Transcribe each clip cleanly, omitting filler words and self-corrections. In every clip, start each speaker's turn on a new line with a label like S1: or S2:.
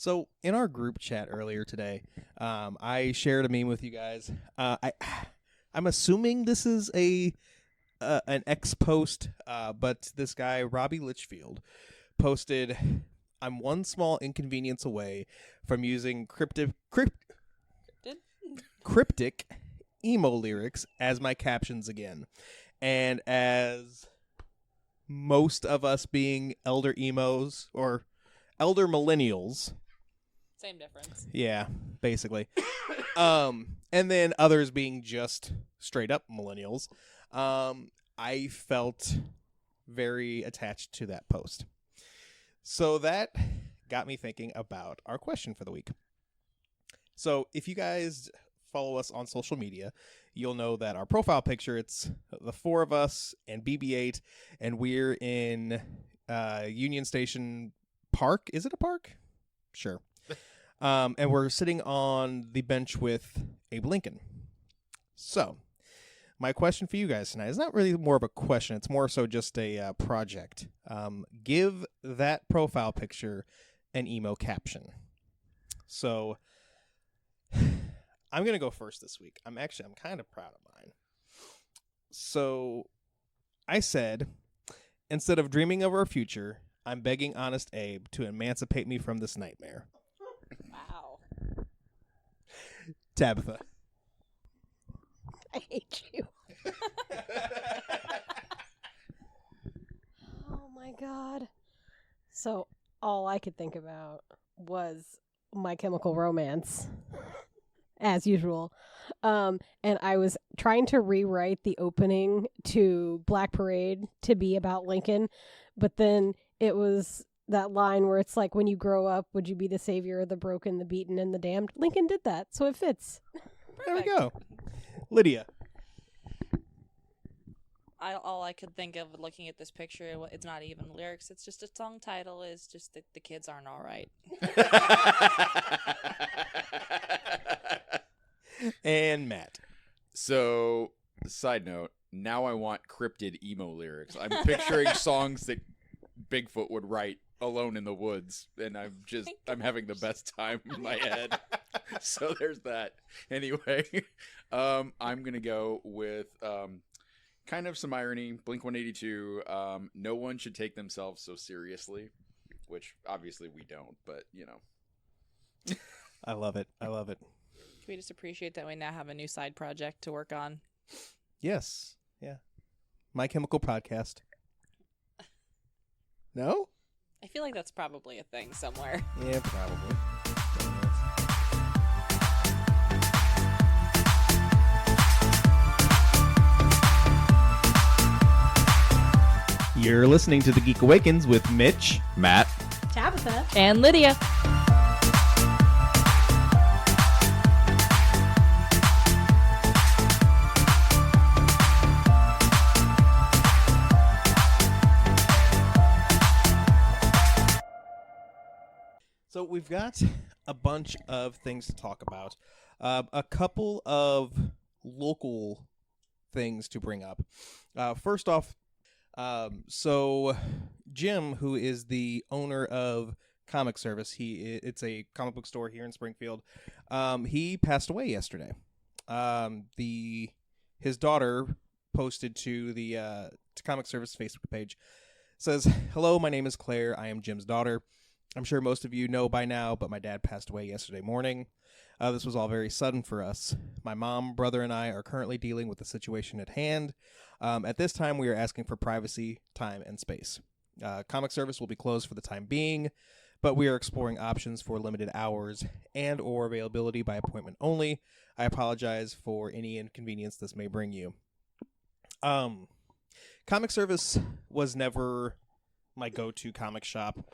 S1: So in our group chat earlier today, I shared a meme with you guys. I'm assuming this is an ex post, but this guy Robbie Litchfield posted, "I'm one small inconvenience away from using cryptic emo lyrics as my captions again," and as most of us being elder emos or elder millennials.
S2: Same difference.
S1: Yeah, basically. And then others being just straight up millennials. I felt very attached to that post. So that got me thinking about our question for the week. So if you guys follow us on social media, you'll know that our profile picture, it's the four of us and BB-8, and we're in Union Station Park. Is it a park? Sure. And we're sitting on the bench with Abe Lincoln. So my question for you guys tonight is not really more of a question. It's more so just a project. Give that profile picture an emo caption. So I'm going to go first this week. I'm kind of proud of mine. So I said, instead of dreaming of our future, I'm begging Honest Abe to emancipate me from this nightmare.
S2: Wow.
S1: Tabitha.
S3: I hate you. Oh my god. So all I could think about was My Chemical Romance, as usual. And I was trying to rewrite the opening to Black Parade to be about Lincoln, but then it was that line where it's like, when you grow up, would you be the savior of the broken, the beaten, and the damned? Lincoln did that, so it fits.
S1: There we go. Lydia.
S2: All I could think of looking at this picture, it's not even lyrics. It's just a song title. Is just that the kids aren't all right.
S1: And Matt.
S4: So, side note, now I want cryptid emo lyrics. I'm picturing songs that Bigfoot would write alone in the woods, and I'm having the best time in my head. So there's that. Anyway, I'm going to go with kind of some irony. Blink-182, no one should take themselves so seriously, which obviously we don't, but, you know.
S1: I love it. I love it.
S2: Can we just appreciate that we now have a new side project to work on?
S1: Yes. Yeah. My Chemical Podcast. No?
S2: I feel like that's probably a thing somewhere.
S1: Yeah, probably. You're listening to The Geek Awakens with Mitch,
S4: Matt,
S3: Tabitha.
S2: And Lydia.
S1: So we've got a bunch of things to talk about. A couple of local things to bring up. First off, so Jim, who is the owner of Comic Service, it's a comic book store here in Springfield. He passed away yesterday. His daughter posted to the to Comic Service Facebook page, says, "Hello, my name is Claire. I am Jim's daughter. I'm sure most of you know by now, but my dad passed away yesterday morning. This was all very sudden for us. My mom, brother, and I are currently dealing with the situation at hand. At this time, we are asking for privacy, time, and space. Comic Service will be closed for the time being, but we are exploring options for limited hours and or availability by appointment only. I apologize for any inconvenience this may bring you." Comic Service was never my go-to comic shop.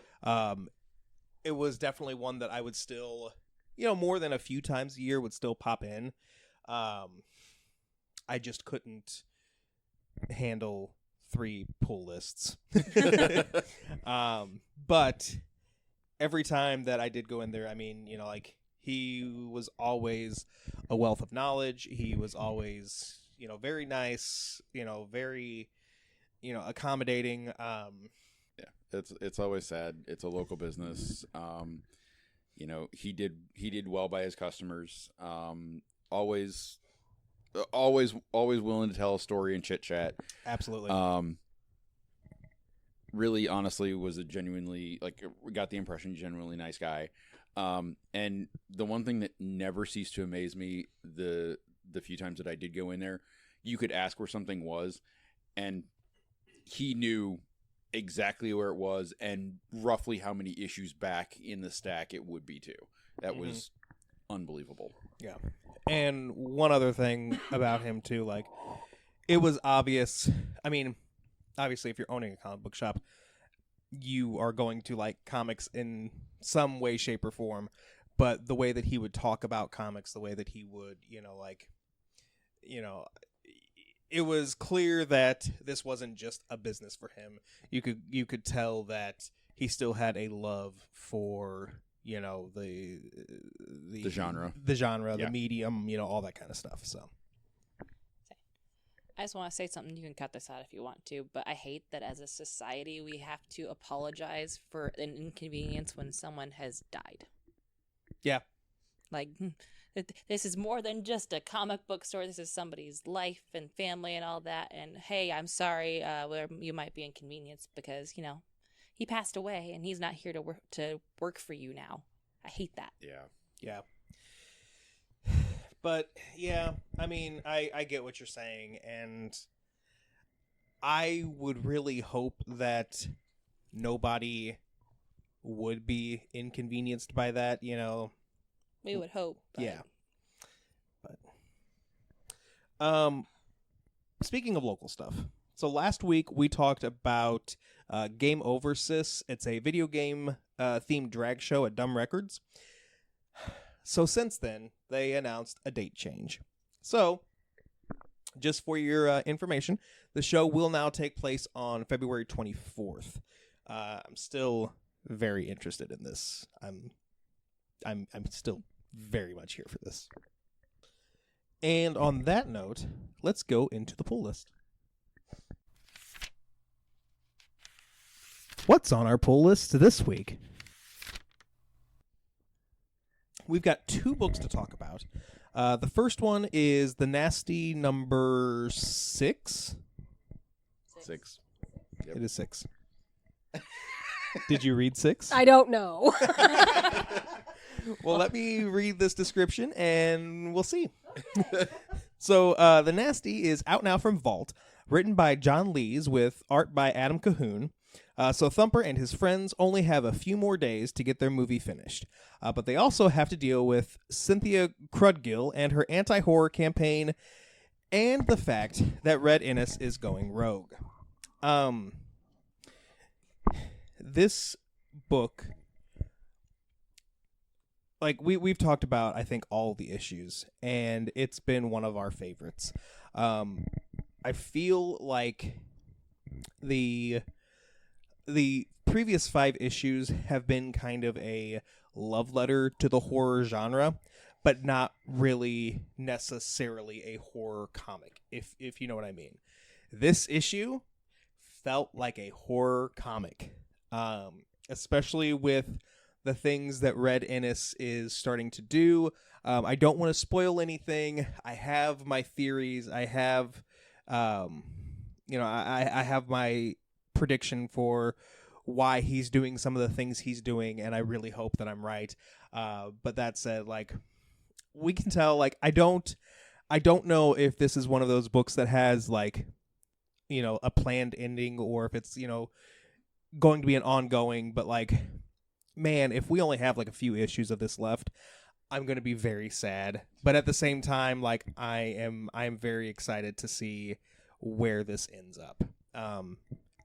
S1: It was definitely one that I would still, more than a few times a year would still pop in. I just couldn't handle 3 pull lists. But every time that I did go in there, I mean, he was always a wealth of knowledge. He was always, very nice, very, accommodating.
S4: Yeah, it's always sad. It's a local business. You know, he did well by his customers. Always willing to tell a story and chit chat.
S1: Absolutely.
S4: Really, honestly, was a genuinely, like, we got the impression genuinely nice guy. And the one thing that never ceased to amaze me, the few times that I did go in there, you could ask where something was, and he knew exactly where it was and roughly how many issues back in the stack it would be to. That was unbelievable.
S1: Yeah. And one other thing about him too, like, it was obvious. I mean, obviously, if you're owning a comic book shop, you are going to like comics in some way, shape, or form. But the way that he would talk about comics, the way that he would, it was clear that this wasn't just a business for him. You could tell that he still had a love for, the
S4: genre,
S1: the medium, all that kind of stuff. So
S2: I just want to say something. You can cut this out if you want to, but I hate that as a society we have to apologize for an inconvenience when someone has died.
S1: Yeah.
S2: Like, this is more than just a comic book store. This is somebody's life and family and all that. And hey, I'm sorry, you might be inconvenienced because, he passed away and he's not here to work for you now. I hate that.
S1: Yeah. But yeah, I mean, I get what you're saying, and I would really hope that nobody would be inconvenienced by that,
S2: We would hope. But...
S1: Yeah. But speaking of local stuff, so last week we talked about Game Over Sis. It's a video game themed drag show at Dumb Records. So since then, they announced a date change. So, just for your information, the show will now take place on February 24th. I'm still very interested in this. I'm still very much here for this. And on that note, let's go into the pull list. What's on our pull list this week? We've got 2 books to talk about. The first one is The Nasty number 6.
S4: 6. Yep.
S1: It is 6. Did you read 6?
S3: I don't know.
S1: Well, let me read this description and we'll see. So, The Nasty is out now from Vault, written by John Lees with art by Adam Cahoon. So Thumper and his friends only have a few more days to get their movie finished. But they also have to deal with Cynthia Crudgill and her anti-horror campaign and the fact that Red Innes is going rogue. This book, like we've talked about, I think, all the issues, and it's been one of our favorites. I feel like the previous 5 issues have been kind of a love letter to the horror genre, but not really necessarily a horror comic, if you know what I mean. This issue felt like a horror comic, especially with the things that Red Innes is starting to do. I don't want to spoil anything. I have my theories. I have, I have my prediction for why he's doing some of the things he's doing, and I really hope that I'm right. But that said, like, we can tell, like, I don't know if this is one of those books that has, like, a planned ending, or if it's, going to be an ongoing, but, like, man, if we only have like a few issues of this left, I'm going to be very sad. But at the same time, like, I am very excited to see where this ends up.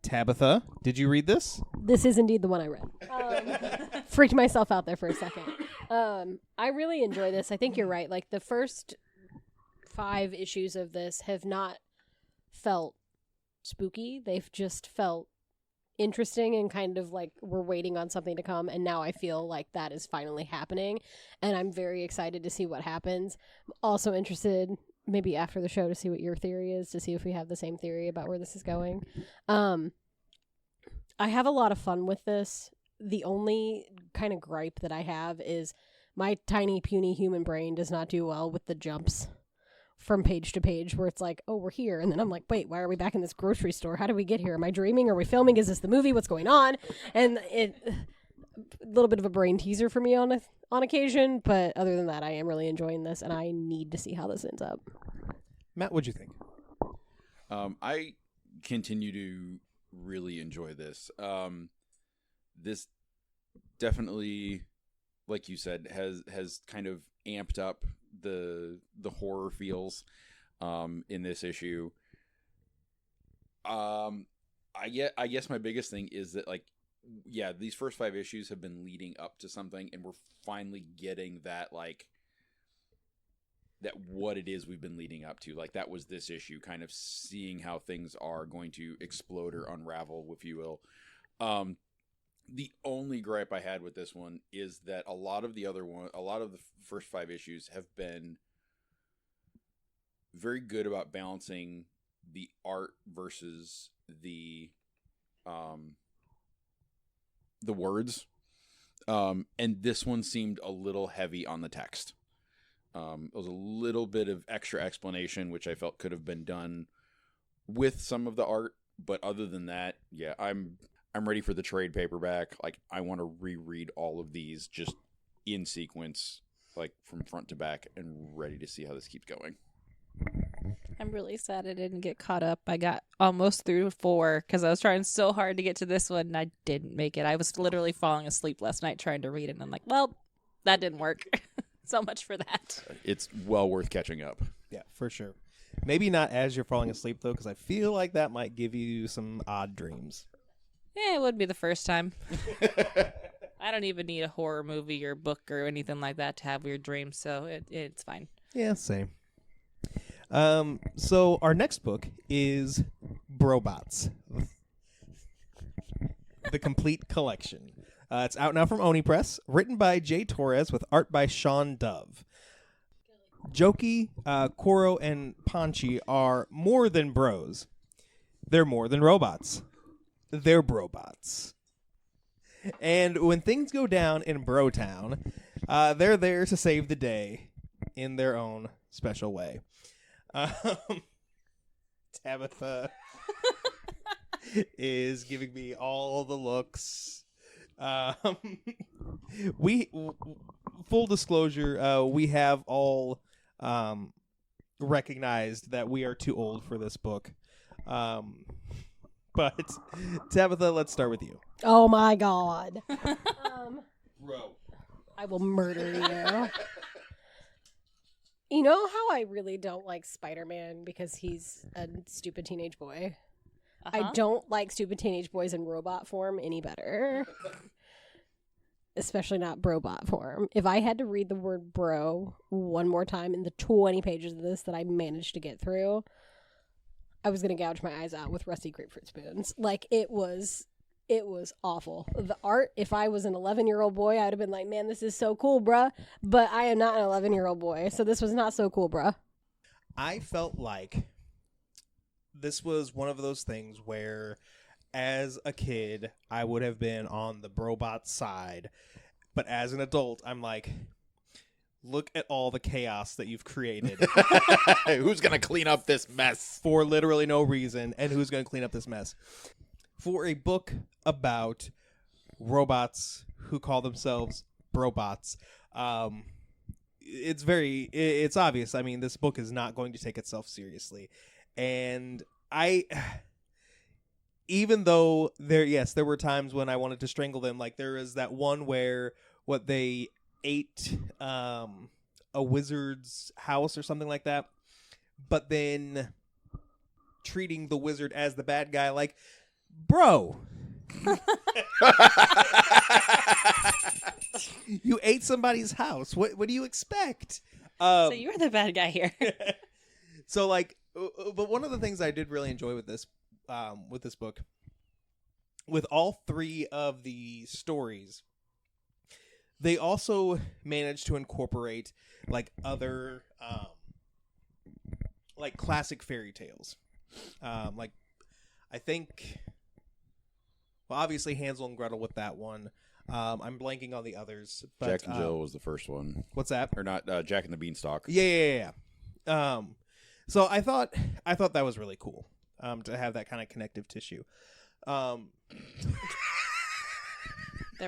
S1: Tabitha, did you read this?
S3: This is indeed the one I read. Freaked myself out there for a second. I really enjoy this. I think you're right. Like, the first 5 issues of this have not felt spooky. They've just felt interesting and kind of like we're waiting on something to come, and now I feel like that is finally happening, and I'm very excited to see what happens. I'm also interested, maybe after the show, to see what your theory is, to see if we have the same theory about where this is going. I have a lot of fun with this. the only kind of gripe that I have is my tiny, puny human brain does not do well with the jumps from page to page where it's like, oh, we're here. And then I'm like, wait, why are we back in this grocery store? How did we get here? Am I dreaming? Are we filming? Is this the movie? What's going on? And a little bit of a brain teaser for me on occasion. But other than that, I am really enjoying this, and I need to see how this ends up.
S1: Matt, what'd you think?
S4: I continue to really enjoy this. This definitely, like you said, has kind of amped up the horror feels in this issue. I guess my biggest thing is that, like, yeah, these first 5 issues have been leading up to something, and we're finally getting that, like, that what it is we've been leading up to. Like, that was this issue, kind of seeing how things are going to explode or unravel, if you will. The only gripe I had with this one is that a lot of the first 5 issues have been very good about balancing the art versus the words. And this one seemed a little heavy on the text. It was a little bit of extra explanation, which I felt could have been done with some of the art. But other than that, yeah, I'm ready for the trade paperback. Like, I want to reread all of these just in sequence, like from front to back, and ready to see how this keeps going.
S2: I'm really sad I didn't get caught up. I got almost through 4 because I was trying so hard to get to this one, and I didn't make it. I was literally falling asleep last night trying to read it, and I'm like, well, that didn't work. So much for that.
S4: It's well worth catching up.
S1: Yeah, for sure. Maybe not as you're falling asleep, though, because I feel like that might give you some odd dreams.
S2: Yeah, it would be the first time. I don't even need a horror movie or book or anything like that to have weird dreams, so it's fine.
S1: Yeah, same. So our next book is Brobots, the complete collection. It's out now from Oni Press, written by Jay Torres with art by Sean Dove. Joki, Koro, and Panchi are more than bros. They're more than robots. They're Brobots. And when things go down in Brotown, they're there to save the day in their own special way. Tabitha is giving me all the looks. We full disclosure, we have all recognized that we are too old for this book. But Tabitha, let's start with you.
S3: Oh my god.
S1: Bro.
S3: I will murder you. You know how I really don't like Spider-Man because he's a stupid teenage boy? I don't like stupid teenage boys in robot form any better. Especially not Brobot form. If I had to read the word bro one more time in the 20 pages of this that I managed to get through, I was going to gouge my eyes out with rusty grapefruit spoons. Like, it was awful. The art, if I was an 11-year-old boy, I would have been like, man, this is so cool, bruh. But I am not an 11-year-old boy, so this was not so cool, bruh.
S1: I felt like this was one of those things where, as a kid, I would have been on the Brobot side. But as an adult, I'm like, look at all the chaos that you've created.
S4: Who's going to clean up this mess?
S1: For literally no reason. And who's going to clean up this mess? For a book about robots who call themselves Brobots, it's obvious. I mean, this book is not going to take itself seriously. And even though there were times when I wanted to strangle them, like there is that one where they ate a wizard's house or something like that, but then treating the wizard as the bad guy, like, bro, you ate somebody's house. What do you expect?
S2: So you're the bad guy here.
S1: So, like, but one of the things I did really enjoy with this book, with all 3 of the stories, they also managed to incorporate like other like classic fairy tales. Like, I think, well, obviously Hansel and Gretel with that one. I'm blanking on the others. But,
S4: Jack and Jill was the first one.
S1: What's that?
S4: Or not, Jack and the Beanstalk.
S1: Yeah. So I thought that was really cool. To have that kind of connective tissue.
S2: They're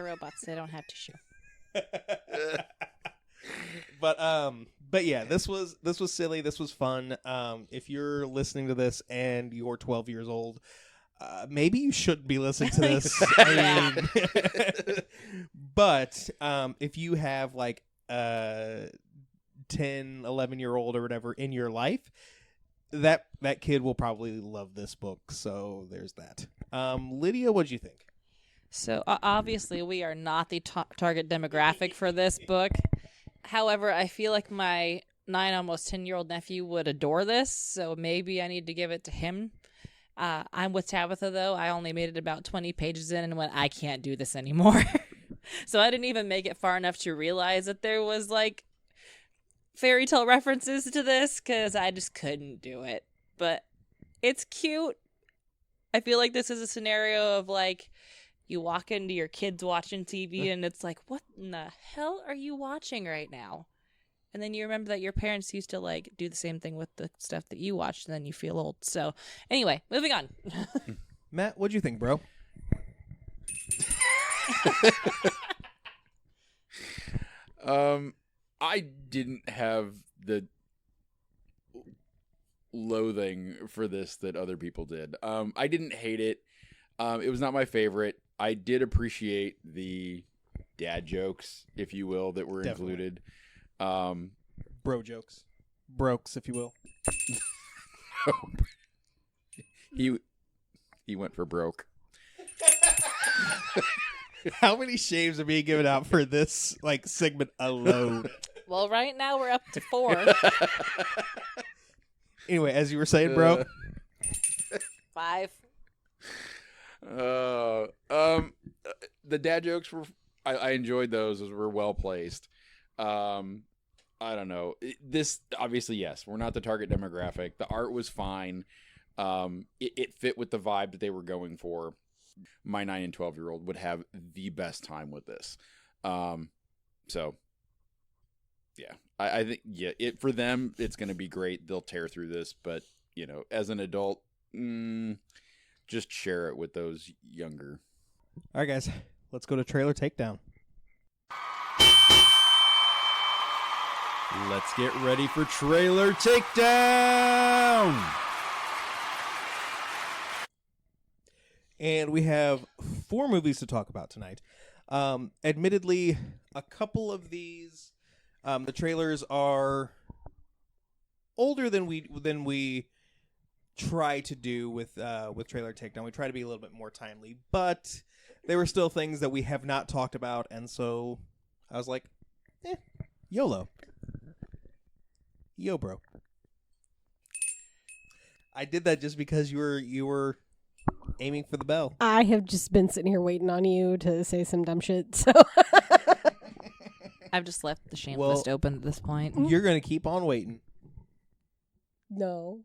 S2: robots. They don't have tissue.
S1: But yeah, this was silly. This was fun. If you're listening to this and you're 12 years old, maybe you shouldn't be listening to this. But if you have like 10, 11-year-old or whatever in your life, that kid will probably love this book. So there's that. Lydia, what'd you think?
S2: So obviously we are not the target demographic for this book. However, I feel like my 9, almost 10-year-old nephew would adore this, so maybe I need to give it to him. I'm with Tabitha, though. I only made it about 20 pages in and went, I can't do this anymore. So I didn't even make it far enough to realize that there was, like, fairy tale references to this, because I just couldn't do it. But it's cute. I feel like this is a scenario of, like, you walk into your kids watching TV and it's like, what in the hell are you watching right now? And then you remember that your parents used to like do the same thing with the stuff that you watched, and then you feel old. So anyway, moving on.
S1: Matt, what'd you think, bro?
S4: I didn't have the loathing for this that other people did. I didn't hate it. It was not my favorite. I did appreciate the dad jokes, if you will, that were included.
S1: Bro jokes. Brokes, if you will.
S4: He went for broke.
S1: How many shaves are being given out for this like segment alone?
S2: Well, right now we're up to 4.
S1: Anyway, as you were saying, bro.
S2: 5.
S4: The dad jokes were I enjoyed those. Those were well placed. I don't know. This obviously, yes, we're not the target demographic. The art was fine. It fit with the vibe that they were going for. My 9 and 12-year-old would have the best time with this. So yeah, I think for them it's going to be great. They'll tear through this, but you know, as an adult, just share it with those younger.
S1: All right, guys, let's go to trailer takedown.
S5: Let's get ready for trailer takedown.
S1: And we have 4 movies to talk about tonight. Admittedly, a couple of these, the trailers are older than we try to do with trailer takedown. We try to be a little bit more timely, but there were still things that we have not talked about, and so I was like, YOLO. Yo, bro. I did that just because you were aiming for the bell.
S3: I have just been sitting here waiting on you to say some dumb shit, so
S2: I've just left the shame list open at this point.
S1: You're going to keep on waiting.
S3: No,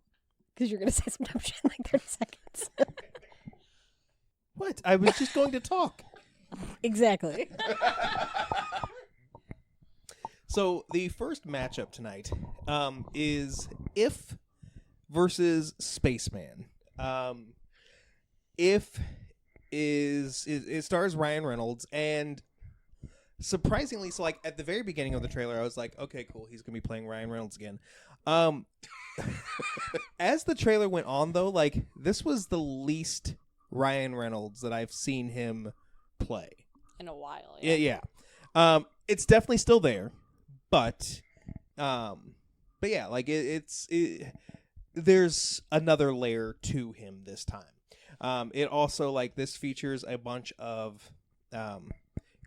S3: because you're going to say some dumb shit in like 30 seconds.
S1: What? I was just going to talk.
S3: Exactly.
S1: So the first matchup tonight is If versus Spaceman. If it stars Ryan Reynolds, and surprisingly, so like at the very beginning of the trailer, I was like, okay, cool, he's gonna be playing Ryan Reynolds again. As the trailer went on, though, like this was the least Ryan Reynolds that I've seen him play
S2: In a while.
S1: Yeah. It's definitely still there, but yeah, like there's another layer to him this time. It also, like, this features a bunch of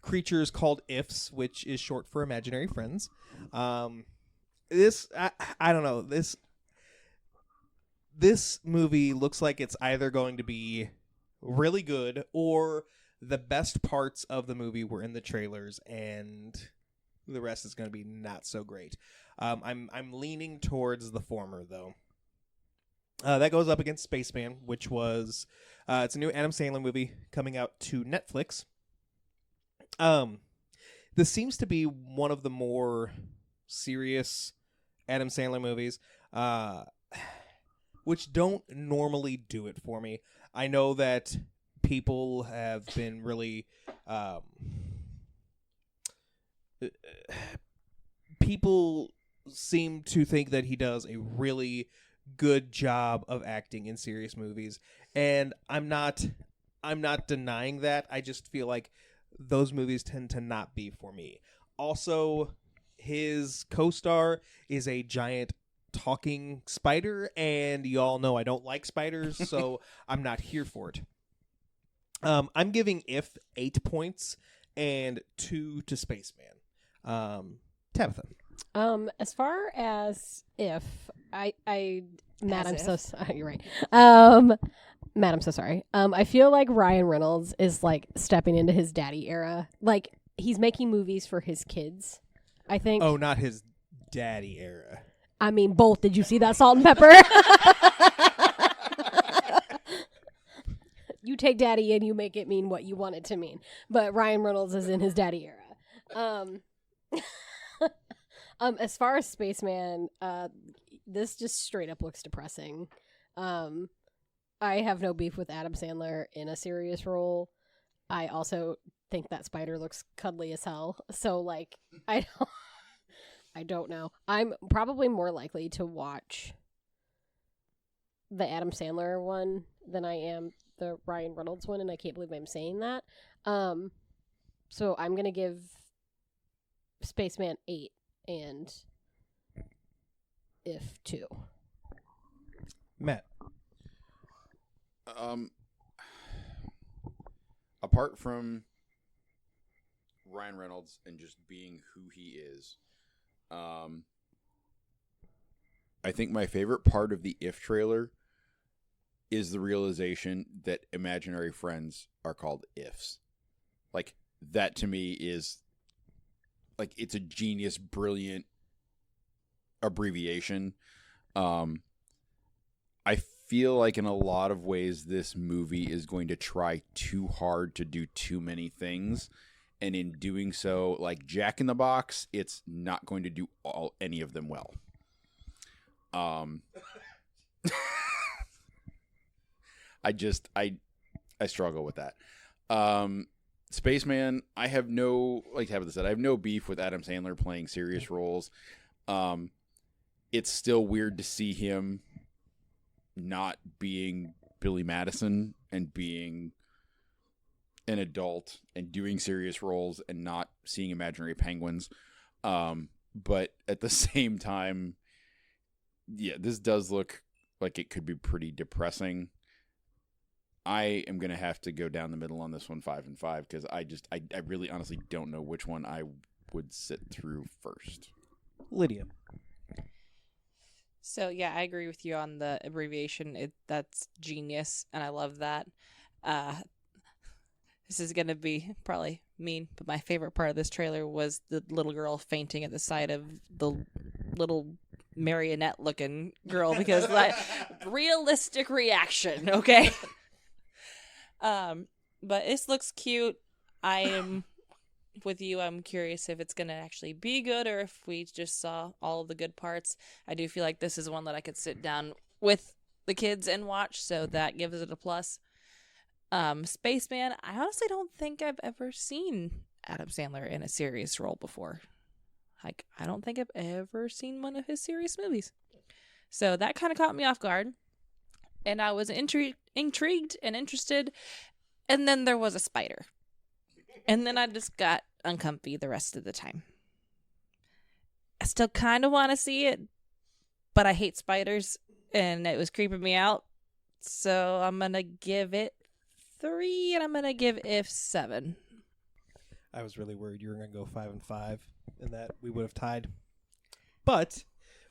S1: creatures called ifs, which is short for imaginary friends. I don't know, this movie looks like it's either going to be really good or the best parts of the movie were in the trailers and the rest is going to be not so great. I'm leaning towards the former, though. That goes up against Spaceman, which was it's a new Adam Sandler movie coming out to Netflix. This seems to be one of the more serious Adam Sandler movies, which don't normally do it for me. I know that people have been really people seem to think that he does a really good job of acting in serious movies, and I'm not denying that. I just feel like those movies tend to not be for me. Also, his co-star is a giant talking spider, and y'all know I don't like spiders, so I'm not here for it. I'm giving If 8 points and 2 to Spaceman. Tabitha.
S3: As far as If, Matt, I'm so sorry. You're right. Matt, I'm so sorry. I feel like Ryan Reynolds is like stepping into his daddy era. Like he's making movies for his kids, I think.
S1: Oh, not his daddy era.
S3: I mean, both. Did you see that Salt and Pepper? You take daddy and you make it mean what you want it to mean. But Ryan Reynolds is in his daddy era. As far as Spaceman, this just straight up looks depressing. I have no beef with Adam Sandler in a serious role. I also think that spider looks cuddly as hell. So, like, I don't know. I'm probably more likely to watch the Adam Sandler one than I am the Ryan Reynolds one, and I can't believe I'm saying that. So I'm going to give Spaceman 8 and If 2.
S1: Matt.
S4: Apart from Ryan Reynolds and just being who he is, I think my favorite part of the If trailer is the realization that imaginary friends are called ifs. Like, that to me is, like, it's a genius, brilliant abbreviation. I feel like in a lot of ways this movie is going to try too hard to do too many things, and in doing so, like Jack in the Box, it's not going to do any of them well. I struggle with that. Spaceman, I have no, like Tabitha said, I have no beef with Adam Sandler playing serious roles. It's still weird to see him not being Billy Madison and being an adult and doing serious roles and not seeing imaginary penguins. But at the same time, yeah, this does look like it could be pretty depressing. I am going to have to go down the middle on this one, 5 and 5, because I really honestly don't know which one I would sit through first.
S1: Lydia.
S2: So, yeah, I agree with you on the abbreviation. That's genius, and I love that. This is going to be probably mean, but my favorite part of this trailer was the little girl fainting at the side of the little marionette-looking girl, because, like, realistic reaction, okay? But this looks cute. I am with you. I'm curious if it's going to actually be good or if we just saw all of the good parts. I do feel like this is one that I could sit down with the kids and watch, so that gives it a plus. Spaceman, I honestly don't think I've ever seen Adam Sandler in a serious role before. Like, I don't think I've ever seen one of his serious movies. So that kind of caught me off guard. And I was intrigued and interested. And then there was a spider. And then I just got uncomfy the rest of the time. I still kind of want to see it, but I hate spiders, and it was creeping me out. So I'm going to give it 3, and I'm going to give If 7.
S1: I was really worried you were going to go 5 and 5, and that we would have tied. But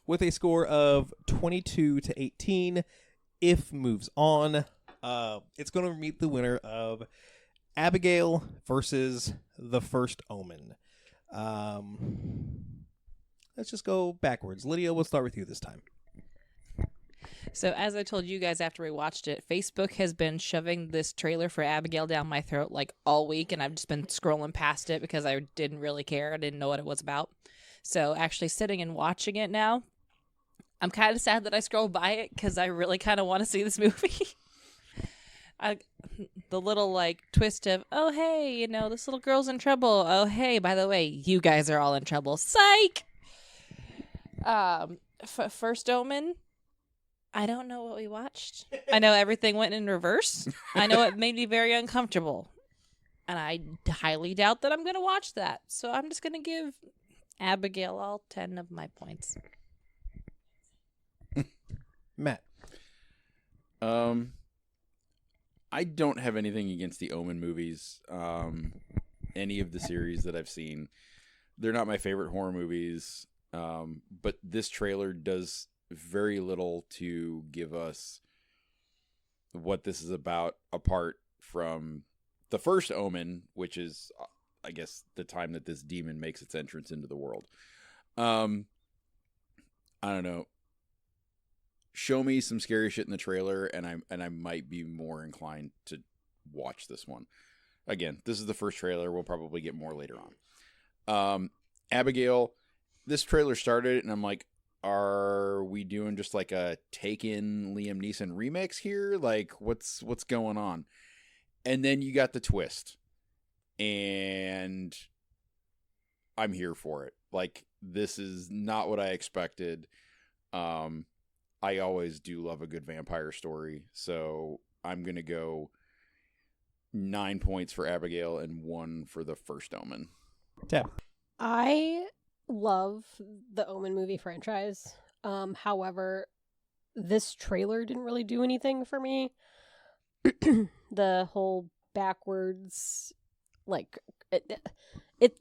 S1: with a score of 22 to 18, If moves on. It's going to meet the winner of Abigail versus The First Omen. Let's just go backwards. Lydia, we'll start with you this time.
S2: So as I told you guys after we watched it, Facebook has been shoving this trailer for Abigail down my throat like all week, and I've just been scrolling past it because I didn't really care. I didn't know what it was about. So actually sitting and watching it now, I'm kind of sad that I scrolled by it because I really kind of want to see this movie. The little like twist of, oh hey, you know, this little girl's in trouble. Oh hey, by the way, you guys are all in trouble. Psych. First Omen. I don't know what we watched. I know everything went in reverse. I know it made me very uncomfortable, and I highly doubt that I'm going to watch that. So I'm just going to give Abigail all 10 of my points.
S1: Matt.
S4: I don't have anything against the Omen movies. Any of the series that I've seen, they're not my favorite horror movies. But this trailer does very little to give us what this is about, apart from the first Omen, which is, I guess, the time that this demon makes its entrance into the world. I don't know. Show me some scary shit in the trailer, and I might be more inclined to watch this one. Again, this is the first trailer. We'll probably get more later on. Abigail, this trailer started, and I'm like, are we doing just like a Taken Liam Neeson remix here? Like, what's going on? And then you got the twist, and I'm here for it. Like, this is not what I expected. I always do love a good vampire story, so I'm going to go 9 points for Abigail and 1 for the first Omen.
S1: Tab.
S3: I love the Omen movie franchise. However, this trailer didn't really do anything for me. The whole backwards, like,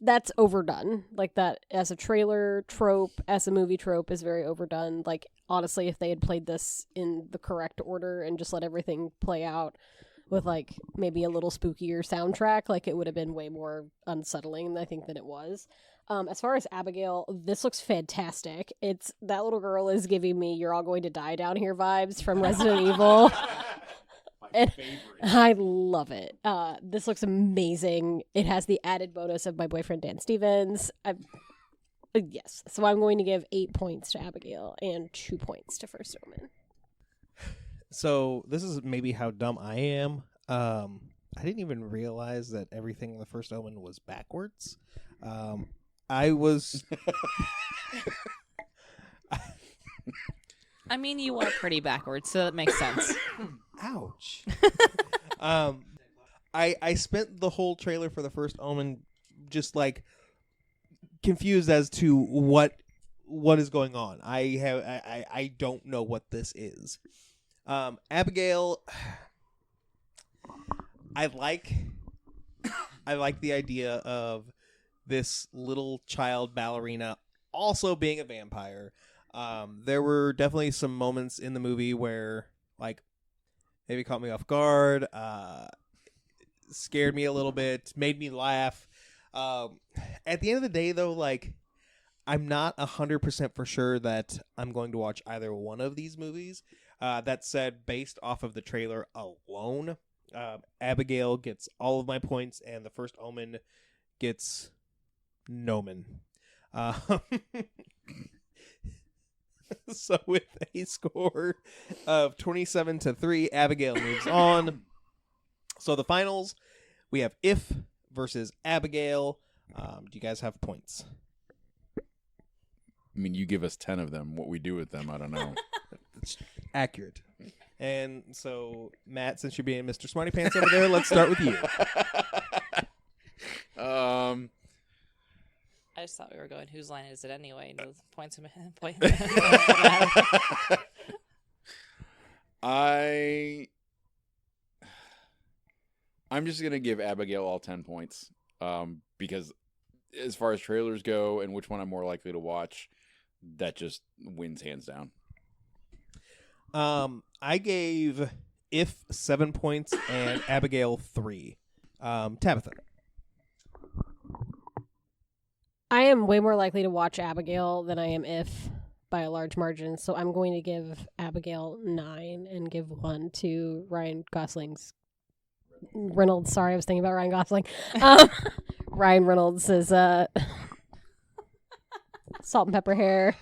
S3: that's overdone. Like, that as a trailer trope, as a movie trope, is very overdone. Like, honestly, if they had played this in the correct order and just let everything play out with, like, maybe a little spookier soundtrack, like, it would have been way more unsettling, I think, than it was. As far as Abigail, this looks fantastic. It's, that little girl is giving me "You're all going to die down here" vibes from Resident Evil. And I love it. This looks amazing. It has the added bonus of my boyfriend Dan Stevens. Yes. So I'm going to give 8 points to Abigail and 2 points to First Omen.
S1: So this is maybe how dumb I am. I didn't even realize that everything in the first Omen was backwards. I was...
S2: I mean, you are pretty backwards, so that makes sense.
S1: Ouch. I spent the whole trailer for the first Omen just like confused as to what is going on. I don't know what this is. Abigail, I like the idea of this little child ballerina also being a vampire. There were definitely some moments in the movie where, like, maybe caught me off guard, scared me a little bit, made me laugh. At the end of the day, though, like, I'm not 100% for sure that I'm going to watch either one of these movies. That said, based off of the trailer alone, Abigail gets all of my points, and the first Omen gets Nomen. So with a score of 27-3, Abigail moves on. So the finals, we have If versus Abigail. Do you guys have points?
S4: I mean, you give us 10 of them. What we do with them, I don't know.
S1: It's accurate. And so, Matt, since you're being Mr. Smarty Pants over there, let's start with you.
S2: I just thought we were going, whose line is it anyway? No points.
S4: I'm just going to give Abigail all 10 points. Because as far as trailers go and which one I'm more likely to watch, that just wins hands down.
S1: I gave If 7 points and Abigail 3. Tabitha.
S3: I am way more likely to watch Abigail than I am If. by a large margin. So I'm going to give Abigail 9 and give 1 to Ryan Gosling's Reynolds. Sorry, I was thinking about Ryan Gosling. Ryan Reynolds is salt and pepper hair.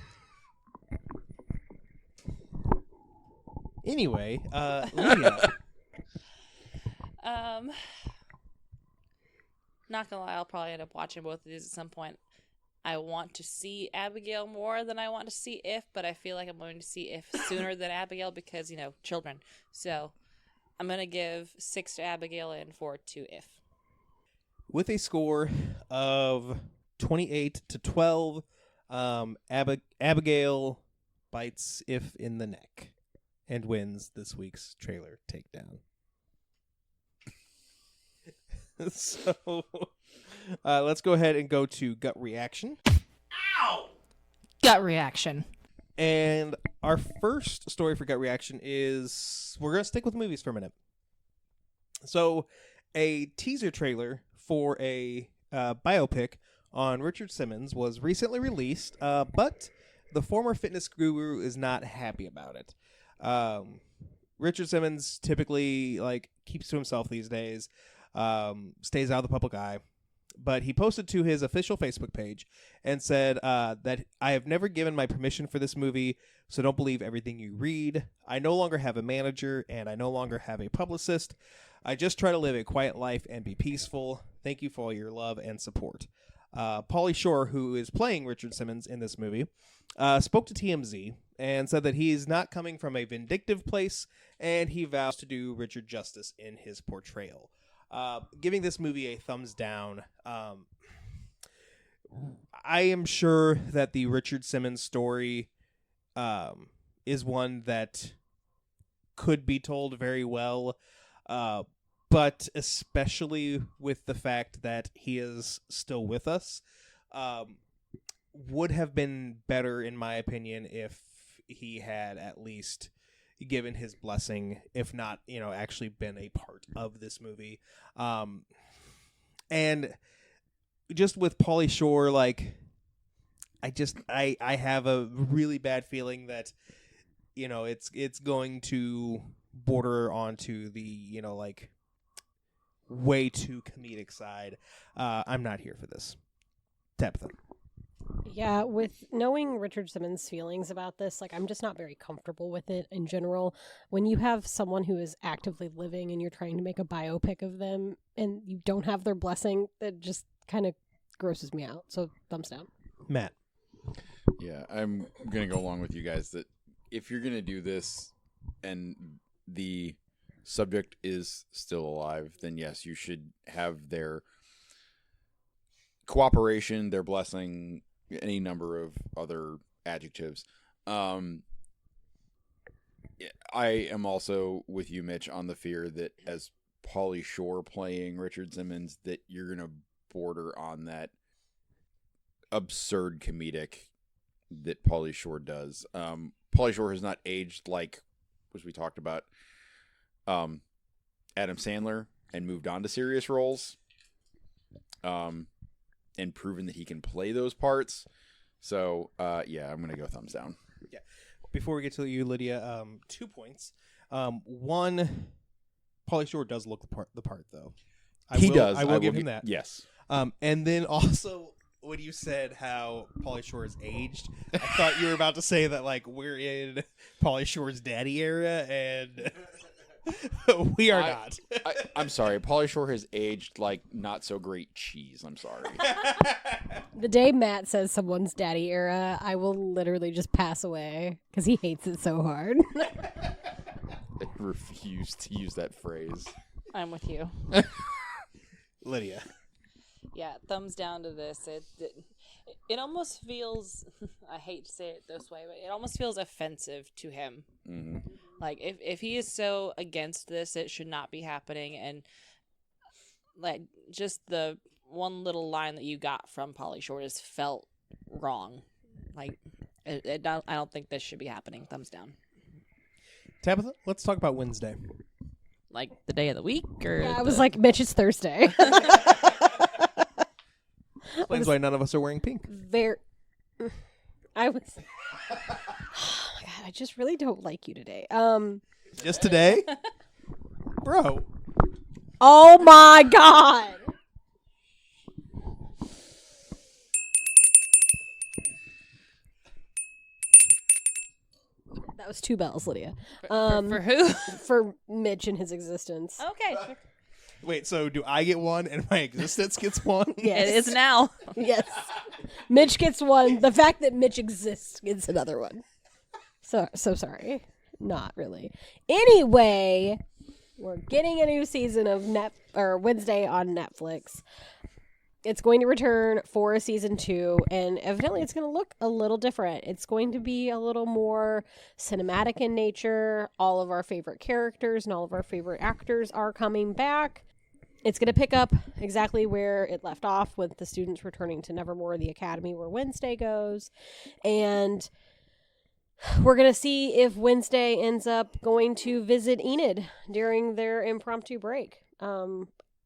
S1: Anyway, Lydia.
S2: Not gonna lie, I'll probably end up watching both of these at some point. I want to see Abigail more than I want to see If, but I feel like I'm going to see If sooner than Abigail because, children. So I'm going to give 6 to Abigail and 4 to If.
S1: With a score of 28-12, Abigail bites If in the neck and wins this week's trailer takedown. So let's go ahead and go to gut reaction.
S2: Ow! Gut reaction.
S1: And our first story for gut reaction is we're going to stick with movies for a minute. So a teaser trailer for a biopic on Richard Simmons was recently released, but the former fitness guru is not happy about it. Richard Simmons typically keeps to himself these days. Stays out of the public eye, but he posted to his official Facebook page and said that I have never given my permission for this movie, so don't believe everything you read. I no longer have a manager, and I no longer have a publicist. I just try to live a quiet life and be peaceful. Thank you for all your love and support. Pauly Shore, who is playing Richard Simmons in this movie, spoke to TMZ and said that he is not coming from a vindictive place, and he vows to do Richard justice in his portrayal. Giving this movie a thumbs down. I am sure that the Richard Simmons story is one that could be told very well, but especially with the fact that he is still with us, would have been better, in my opinion, if he had at least given his blessing, if not, actually been a part of this movie. And just with Pauly Shore, I have a really bad feeling that, it's going to border onto the, way too comedic side. I'm not here for this. Tabitha.
S3: Yeah, with knowing Richard Simmons' feelings about this, I'm just not very comfortable with it in general. When you have someone who is actively living and you're trying to make a biopic of them and you don't have their blessing, that just kind of grosses me out. So, thumbs down.
S1: Matt.
S4: Yeah, I'm going to go along with you guys that if you're going to do this and the subject is still alive, then yes, you should have their cooperation, their blessing, any number of other adjectives. I am also with you, Mitch, on the fear that as Pauly Shore playing Richard Simmons, that you're going to border on that absurd comedic that Pauly Shore does. Pauly Shore has not aged as we talked about, Adam Sandler, and moved on to serious roles. And proven that he can play those parts. So, yeah, I'm going to go thumbs down.
S1: Yeah. Before we get to you, Lydia, 2 points. One, Pauly Shore does look the part, though.
S4: He does.
S1: I will give him that.
S4: Yes.
S1: And then also, when you said how Pauly Shore is aged, I thought you were about to say that, we're in Pauly Shore's daddy era, and... we are not.
S4: I'm sorry. Pauly Shore has aged like not so great cheese. I'm sorry.
S3: The day Matt says someone's daddy era, I will literally just pass away because he hates it so hard.
S4: I refuse to use that phrase.
S2: I'm with you.
S1: Lydia.
S2: Yeah, thumbs down to this. It almost feels, I hate to say it this way, but it almost feels offensive to him.
S4: Mm-hmm.
S2: If he is so against this, it should not be happening. And just the one little line that you got from Pauly Shore just felt wrong. I don't think this should be happening. Thumbs down.
S1: Tabitha, let's talk about Wednesday.
S2: The day of the week? Or
S3: I was like, Mitch, it's Thursday.
S1: Explains why none of us are wearing pink.
S3: I was Oh my god, I just really don't like you today.
S1: Just today? Bro.
S3: Oh my god. That was 2 bells, Lydia.
S2: For who?
S3: For Mitch and his existence.
S2: Okay.
S1: Wait, so do I get one and my existence gets one?
S3: Yes.
S2: It is now.
S3: Yes. Mitch gets one. The fact that Mitch exists gets another one. So sorry. Not really. Anyway, we're getting a new season of Wednesday on Netflix. It's going to return for a season 2, and evidently it's going to look a little different. It's going to be a little more cinematic in nature. All of our favorite characters and all of our favorite actors are coming back. It's going to pick up exactly where it left off, with the students returning to Nevermore, the academy where Wednesday goes. And we're going to see if Wednesday ends up going to visit Enid during their impromptu break.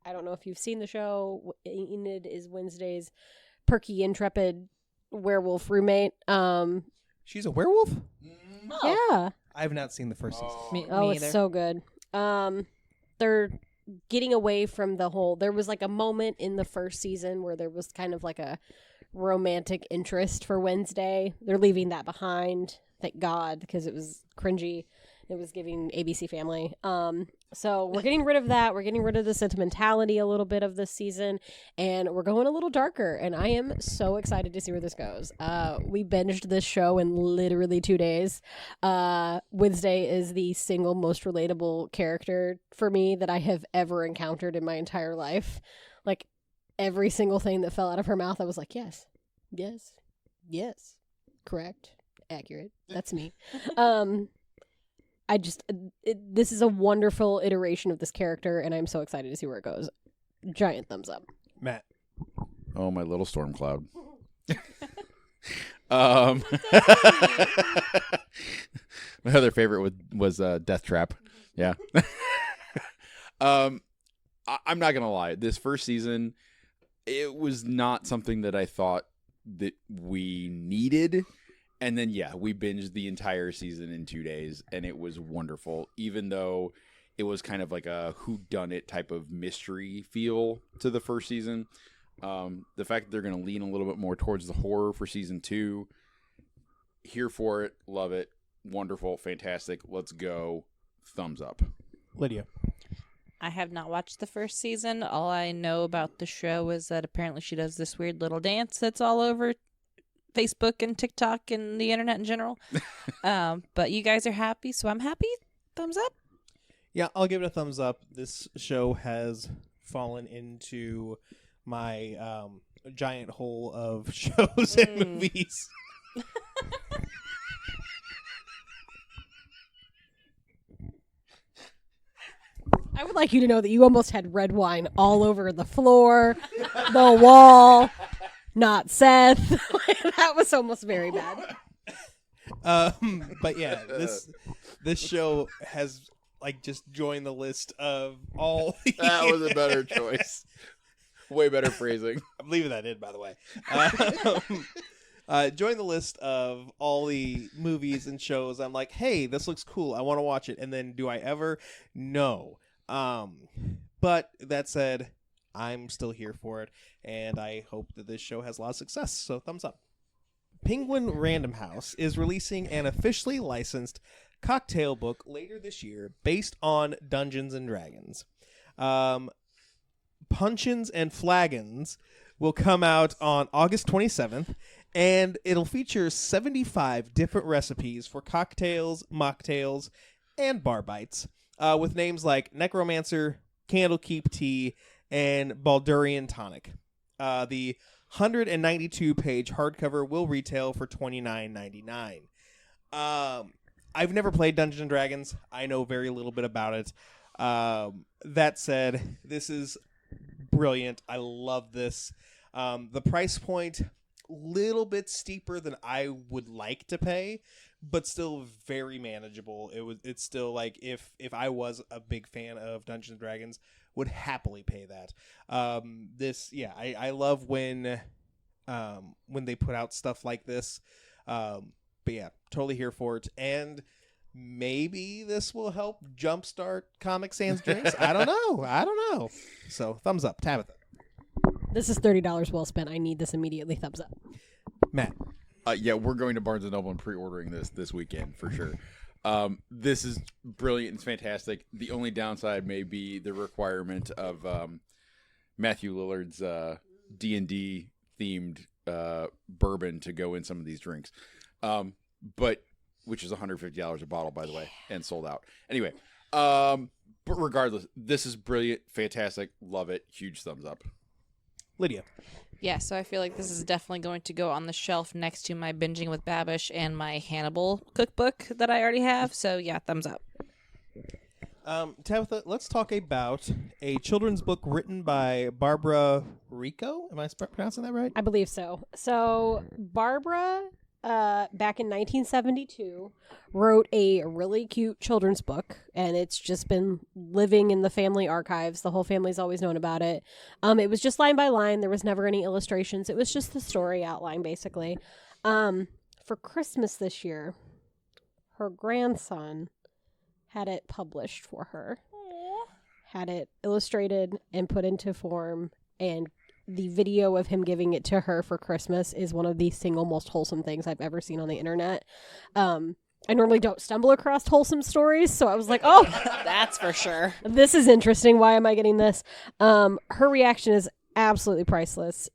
S3: I don't know if you've seen the show. Enid is Wednesday's perky, intrepid werewolf roommate.
S1: She's a werewolf?
S3: Yeah.
S1: I have not seen the first season.
S2: Me
S3: It's
S2: either.
S3: so good. They're getting away from the whole. There was like a moment in the first season where there was kind of like a romantic interest for Wednesday. They're leaving that behind. Thank God, because it was cringy. It was giving ABC Family. So we're getting rid of that. We're getting rid of the sentimentality a little bit of this season, and we're going a little darker. And I am so excited to see where this goes. We binged this show in literally 2 days. Wednesday is the single most relatable character for me that I have ever encountered in my entire life. Like, every single thing that fell out of her mouth, I was like, yes, yes, yes, correct, accurate. That's me. This is a wonderful iteration of this character, and I'm so excited to see where it goes. Giant thumbs up.
S1: Matt.
S4: Oh, my little storm cloud. My other favorite was Death Trap. Yeah. I'm not gonna lie. This first season, it was not something that I thought that we needed. And then, yeah, we binged the entire season in 2 days, and it was wonderful, even though it was kind of like a whodunit type of mystery feel to the first season. The fact that they're going to lean a little bit more towards the horror for season 2, here for it, love it, wonderful, fantastic, let's go, thumbs up.
S1: Lydia.
S2: I have not watched the first season. All I know about the show is that apparently she does this weird little dance that's all over Facebook and TikTok and the internet in general. But you guys are happy, so I'm happy. Thumbs up.
S1: Yeah, I'll give it a thumbs up. This show has fallen into my giant hole of shows and movies.
S3: I would like you to know that you almost had red wine all over the floor, the wall. Not Seth. That was almost very bad.
S1: But yeah, this show has like just joined the list of all.
S4: That was a better choice. Way better phrasing.
S1: I'm leaving that in, by the way. Join the list of all the movies and shows. I'm like, hey, this looks cool. I want to watch it. And then do I ever? No. But that said, I'm still here for it, and I hope that this show has a lot of success, so thumbs up. Penguin Random House is releasing an officially licensed cocktail book later this year based on Dungeons & Dragons. Puncheons and Flagons will come out on August 27th, and it'll feature 75 different recipes for cocktails, mocktails, and bar bites, with names like Necromancer, Candlekeep Tea, and Baldurian Tonic. The 192-page hardcover will retail for $29.99. I've never played Dungeons & Dragons. I know very little bit about it. That said, this is brilliant. I love this. The price point, little bit steeper than I would like to pay, but still very manageable. It's still like if I was a big fan of Dungeons & Dragons, would happily pay that. I love when they put out stuff like this. But yeah, totally here for it. And maybe this will help jumpstart Comic Sans drinks. I don't know. So thumbs up, Tabitha.
S3: This is $30 well spent. I need this immediately. Thumbs up.
S1: Matt.
S4: Yeah, we're going to Barnes & Noble and pre-ordering this weekend for sure. This is brilliant. It's fantastic. The only downside may be the requirement of Matthew Lillard's D&D themed bourbon to go in some of these drinks. But which is $150 a bottle, by the way, and sold out. Anyway, but regardless, this is brilliant, fantastic, love it, huge thumbs up.
S1: Lydia.
S2: Yeah, so I feel like this is definitely going to go on the shelf next to my Binging with Babish and my Hannibal cookbook that I already have. So yeah, thumbs up.
S1: Tabitha, let's talk about a children's book written by Barbara Rico. Am I pronouncing that right?
S3: I believe so. So Barbara, back in 1972, wrote a really cute children's book, and it's just been living in the family archives. The whole family's always known about it. It was just line by line. There was never any illustrations. It was just the story outline, basically. For Christmas this year, her grandson had it published for her.
S2: Aww.
S3: Had it illustrated and put into form, and the video of him giving it to her for Christmas is one of the single most wholesome things I've ever seen on the internet. I normally don't stumble across wholesome stories, so I was like, oh,
S2: That's for sure.
S3: this is interesting. Why am I getting this? Her reaction is absolutely priceless.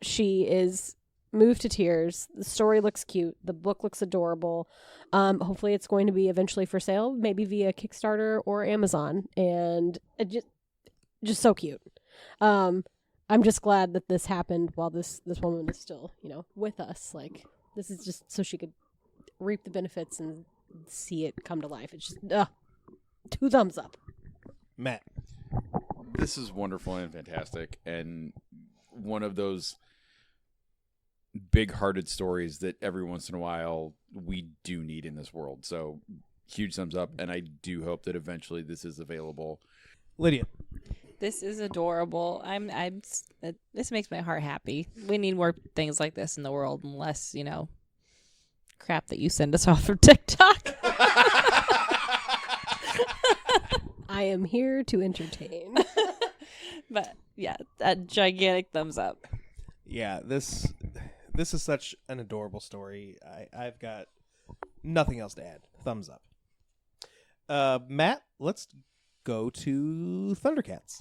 S3: She is moved to tears. The story looks cute. The book looks adorable. Hopefully it's going to be eventually for sale, maybe via Kickstarter or Amazon, and it just so cute. I'm just glad that this happened while this woman is still, with us. Like, this is just so she could reap the benefits and see it come to life. It's just 2 thumbs up.
S1: Matt.
S4: This is wonderful and fantastic, and one of those big-hearted stories that every once in a while we do need in this world. So, huge thumbs up, and I do hope that eventually this is available.
S1: Lydia.
S2: This is adorable. This makes my heart happy. We need more things like this in the world, and less, crap that you send us off from TikTok.
S3: I am here to entertain.
S2: But yeah, a gigantic thumbs up.
S1: Yeah, this is such an adorable story. I've got nothing else to add. Thumbs up. Matt, let's go to Thundercats.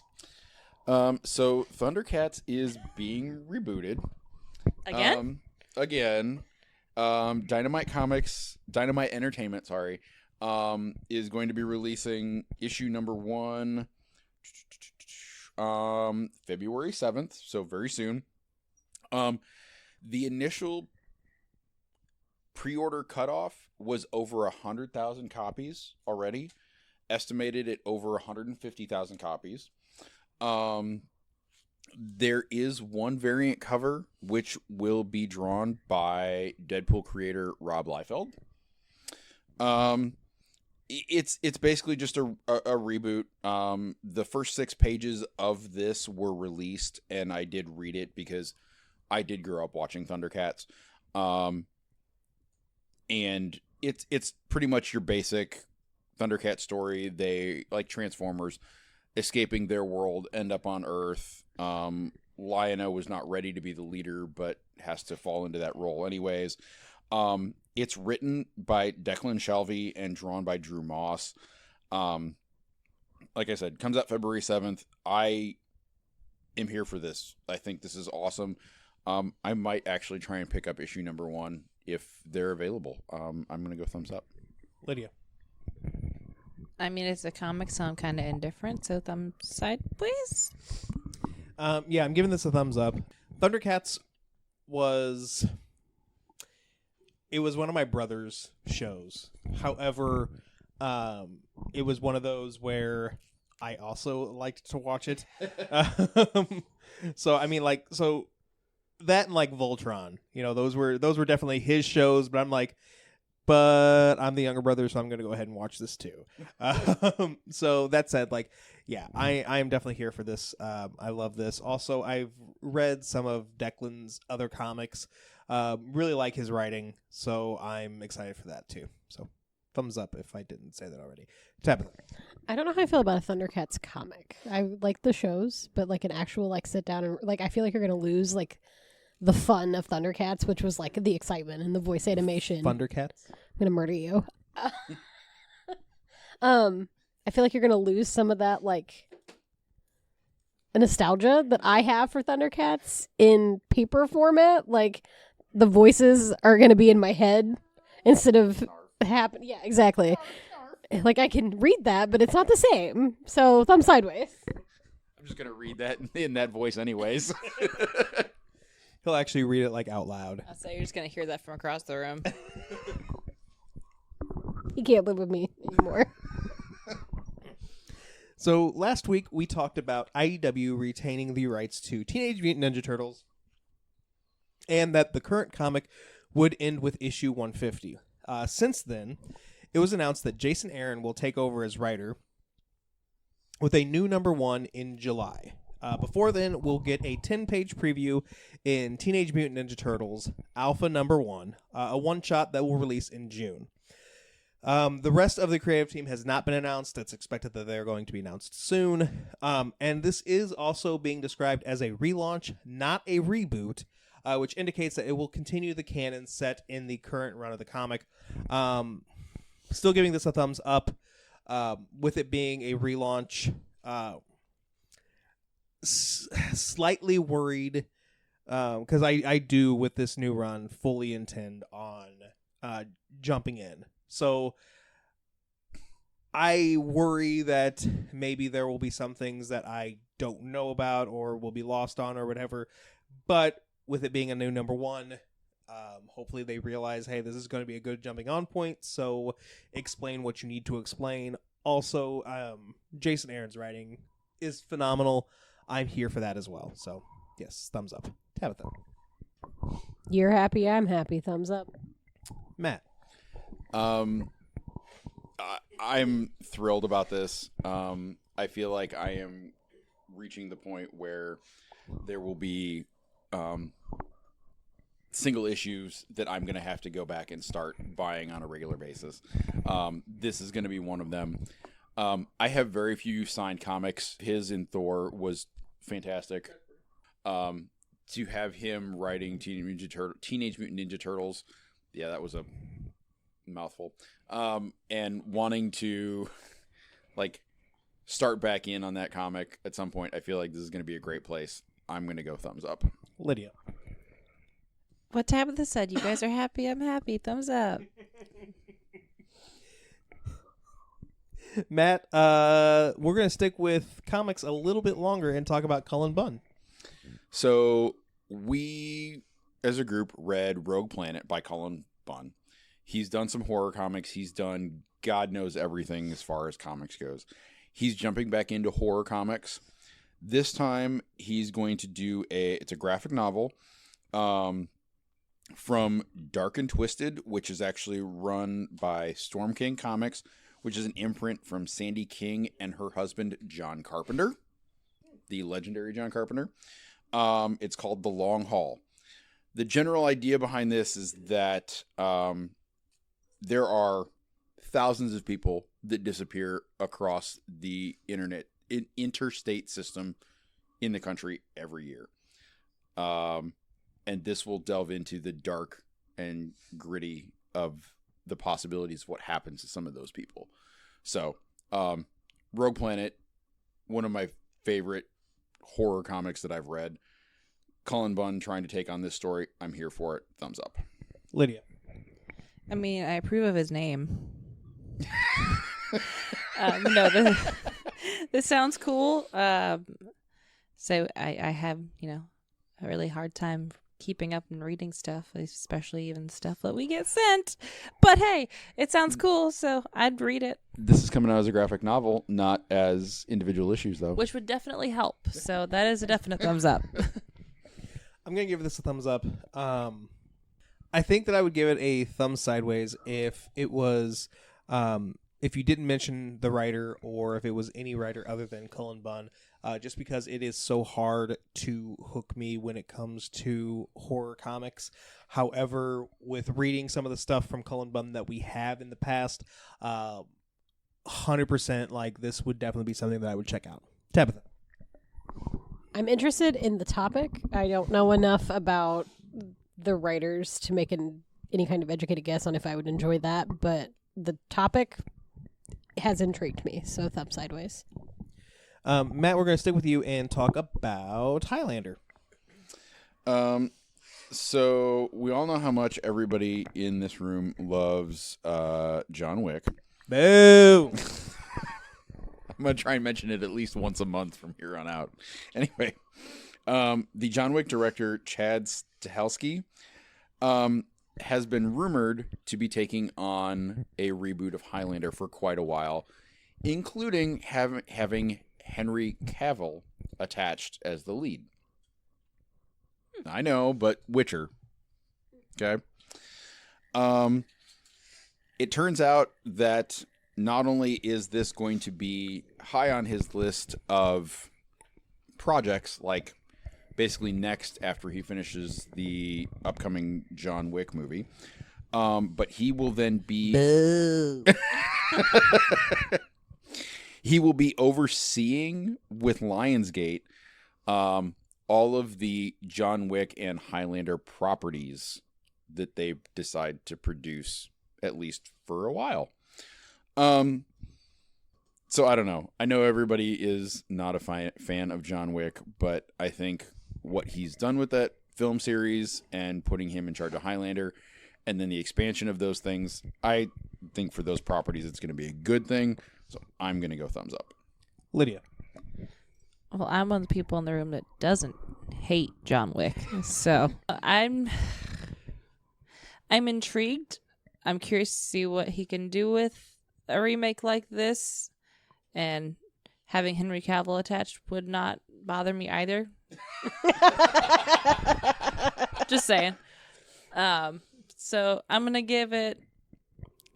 S4: So Thundercats is being rebooted.
S2: Again?
S4: Again. Dynamite Entertainment, is going to be releasing issue number 1 February 7th, so very soon. The initial pre-order cutoff was over 100,000 copies already, estimated at over 150,000 copies. There is one variant cover which will be drawn by Deadpool creator Rob Liefeld. It's basically just a reboot. The first 6 pages of this were released, and I did read it because I did grow up watching Thundercats. And it's pretty much your basic Thundercat story. They, like Transformers, escaping their world, end up on Earth. Lion-O was not ready to be the leader, but has to fall into that role anyways. It's written by Declan Shalvey and drawn by Drew Moss. Like I said, comes out February 7th. I am here for this. I think this is awesome. I might actually try and pick up issue number 1 if they're available. I'm going to go thumbs up.
S1: Lydia.
S2: I mean, it's a comic, so I'm kind of indifferent. So thumbs side, please.
S1: Yeah, I'm giving this a thumbs up. Thundercats was one of my brother's shows. However, it was one of those where I also liked to watch it. So I mean, that and Voltron, those were definitely his shows. But I'm but I'm the younger brother, so I'm going to go ahead and watch this too. So that said, yeah, I am definitely here for this. I love this. Also, I've read some of Declan's other comics. Really like his writing, so I'm excited for that too. So thumbs up if I didn't say that already. Tabitha.
S3: I don't know how I feel about a Thundercats comic. I like the shows, but like an actual like sit down and like I feel like you're gonna lose like the fun of Thundercats, which was like the excitement and the voice animation.
S1: Thundercats.
S3: I'm gonna murder you. I feel like you're gonna lose some of that like nostalgia that I have for Thundercats in paper format. Like the voices are gonna be in my head instead of happen. Yeah, exactly. Like I can read that, but it's not the same. So thumb sideways.
S4: I'm just gonna read that in that voice, anyways.
S1: He'll actually read it like out loud.
S2: I'll say you're just going to hear that from across the room.
S3: He can't live with me anymore.
S1: So last week we talked about IDW retaining the rights to Teenage Mutant Ninja Turtles, and that the current comic would end with issue 150. Since then, it was announced that Jason Aaron will take over as writer with a new #1 in July. Before then, we'll get a 10-page preview in Teenage Mutant Ninja Turtles Alpha #1, a one-shot that will release in June. The rest of the creative team has not been announced. It's expected that they're going to be announced soon. And this is also being described as a relaunch, not a reboot, which indicates that it will continue the canon set in the current run of the comic. Still giving this a thumbs up, with it being a relaunch. Slightly worried because I do with this new run fully intend on jumping in, so I worry that maybe there will be some things that I don't know about or will be lost on or whatever, but with it being a new #1, hopefully they realize, hey, this is going to be a good jumping on point, so explain what you need to explain. Also, Jason Aaron's writing is phenomenal. I'm here for that as well. So, yes, thumbs up. Tabitha.
S3: You're happy, I'm happy. Thumbs up.
S1: Matt.
S4: I'm thrilled about this. I feel like I am reaching the point where there will be single issues that I'm going to have to go back and start buying on a regular basis. This is going to be one of them. I have very few signed comics. His in Thor was fantastic. To have him writing Teenage Mutant Ninja Turtles, yeah, that was a mouthful. And wanting to like start back in on that comic at some point, I feel like this is going to be a great place. I'm going to go thumbs up.
S1: Lydia.
S2: What Tabitha said, you guys are happy, I'm happy. Thumbs up.
S1: Matt, we're going to stick with comics a little bit longer and talk about Cullen Bunn.
S4: So we, as a group, read Rogue Planet by Cullen Bunn. He's done some horror comics. He's done God knows everything as far as comics goes. He's jumping back into horror comics. This time, he's going to do it's a graphic novel from Dark and Twisted, which is actually run by Storm King Comics, which is an imprint from Sandy King and her husband, John Carpenter, the legendary John Carpenter. It's called The Long Haul. The general idea behind this is that there are thousands of people that disappear across the interstate system in the country every year. And this will delve into the dark and gritty of the possibilities of what happens to some of those people. So, Rogue Planet, one of my favorite horror comics that I've read. Cullen Bunn trying to take on this story. I'm here for it. Thumbs up.
S1: Lydia.
S2: I mean, I approve of his name. No, this sounds cool. So I have, a really hard time keeping up and reading stuff, especially even stuff that we get sent. But hey, it sounds cool, so I'd read it.
S4: This is coming out as a graphic novel, not as individual issues, though.
S2: Which would definitely help. So that is a definite thumbs up.
S1: I'm going to give this a thumbs up. I think that I would give it a thumb sideways if it was, if you didn't mention the writer or if it was any writer other than Cullen Bunn. just because it is so hard to hook me when it comes to horror comics. However, with reading some of the stuff from Cullen Bunn that we have in the past, 100% like this would definitely be something that I would check out. Tabitha.
S3: I'm interested in the topic. I don't know enough about the writers to make any kind of educated guess on if I would enjoy that, but the topic has intrigued me, so thumb sideways.
S1: Matt, we're going to stick with you and talk about Highlander.
S4: So we all know how much everybody in this room loves John Wick.
S1: Boo!
S4: I'm going to try and mention it at least once a month from here on out. Anyway, the John Wick director, Chad Stahelski, has been rumored to be taking on a reboot of Highlander for quite a while, including having Henry Cavill attached as the lead. I know, but Witcher. Okay. It turns out that not only is this going to be high on his list of projects, like basically next after he finishes the upcoming John Wick movie, but he will then be he will be overseeing with Lionsgate all of the John Wick and Highlander properties that they decide to produce, at least for a while. So I don't know. I know everybody is not a fan of John Wick, but I think what he's done with that film series and putting him in charge of Highlander and then the expansion of those things, I think for those properties it's going to be a good thing. So I'm going to go thumbs up.
S1: Lydia.
S2: Well, I'm one of the people in the room that doesn't hate John Wick. So I'm intrigued. I'm curious to see what he can do with a remake like this. And having Henry Cavill attached would not bother me either. Just saying. So I'm gonna give it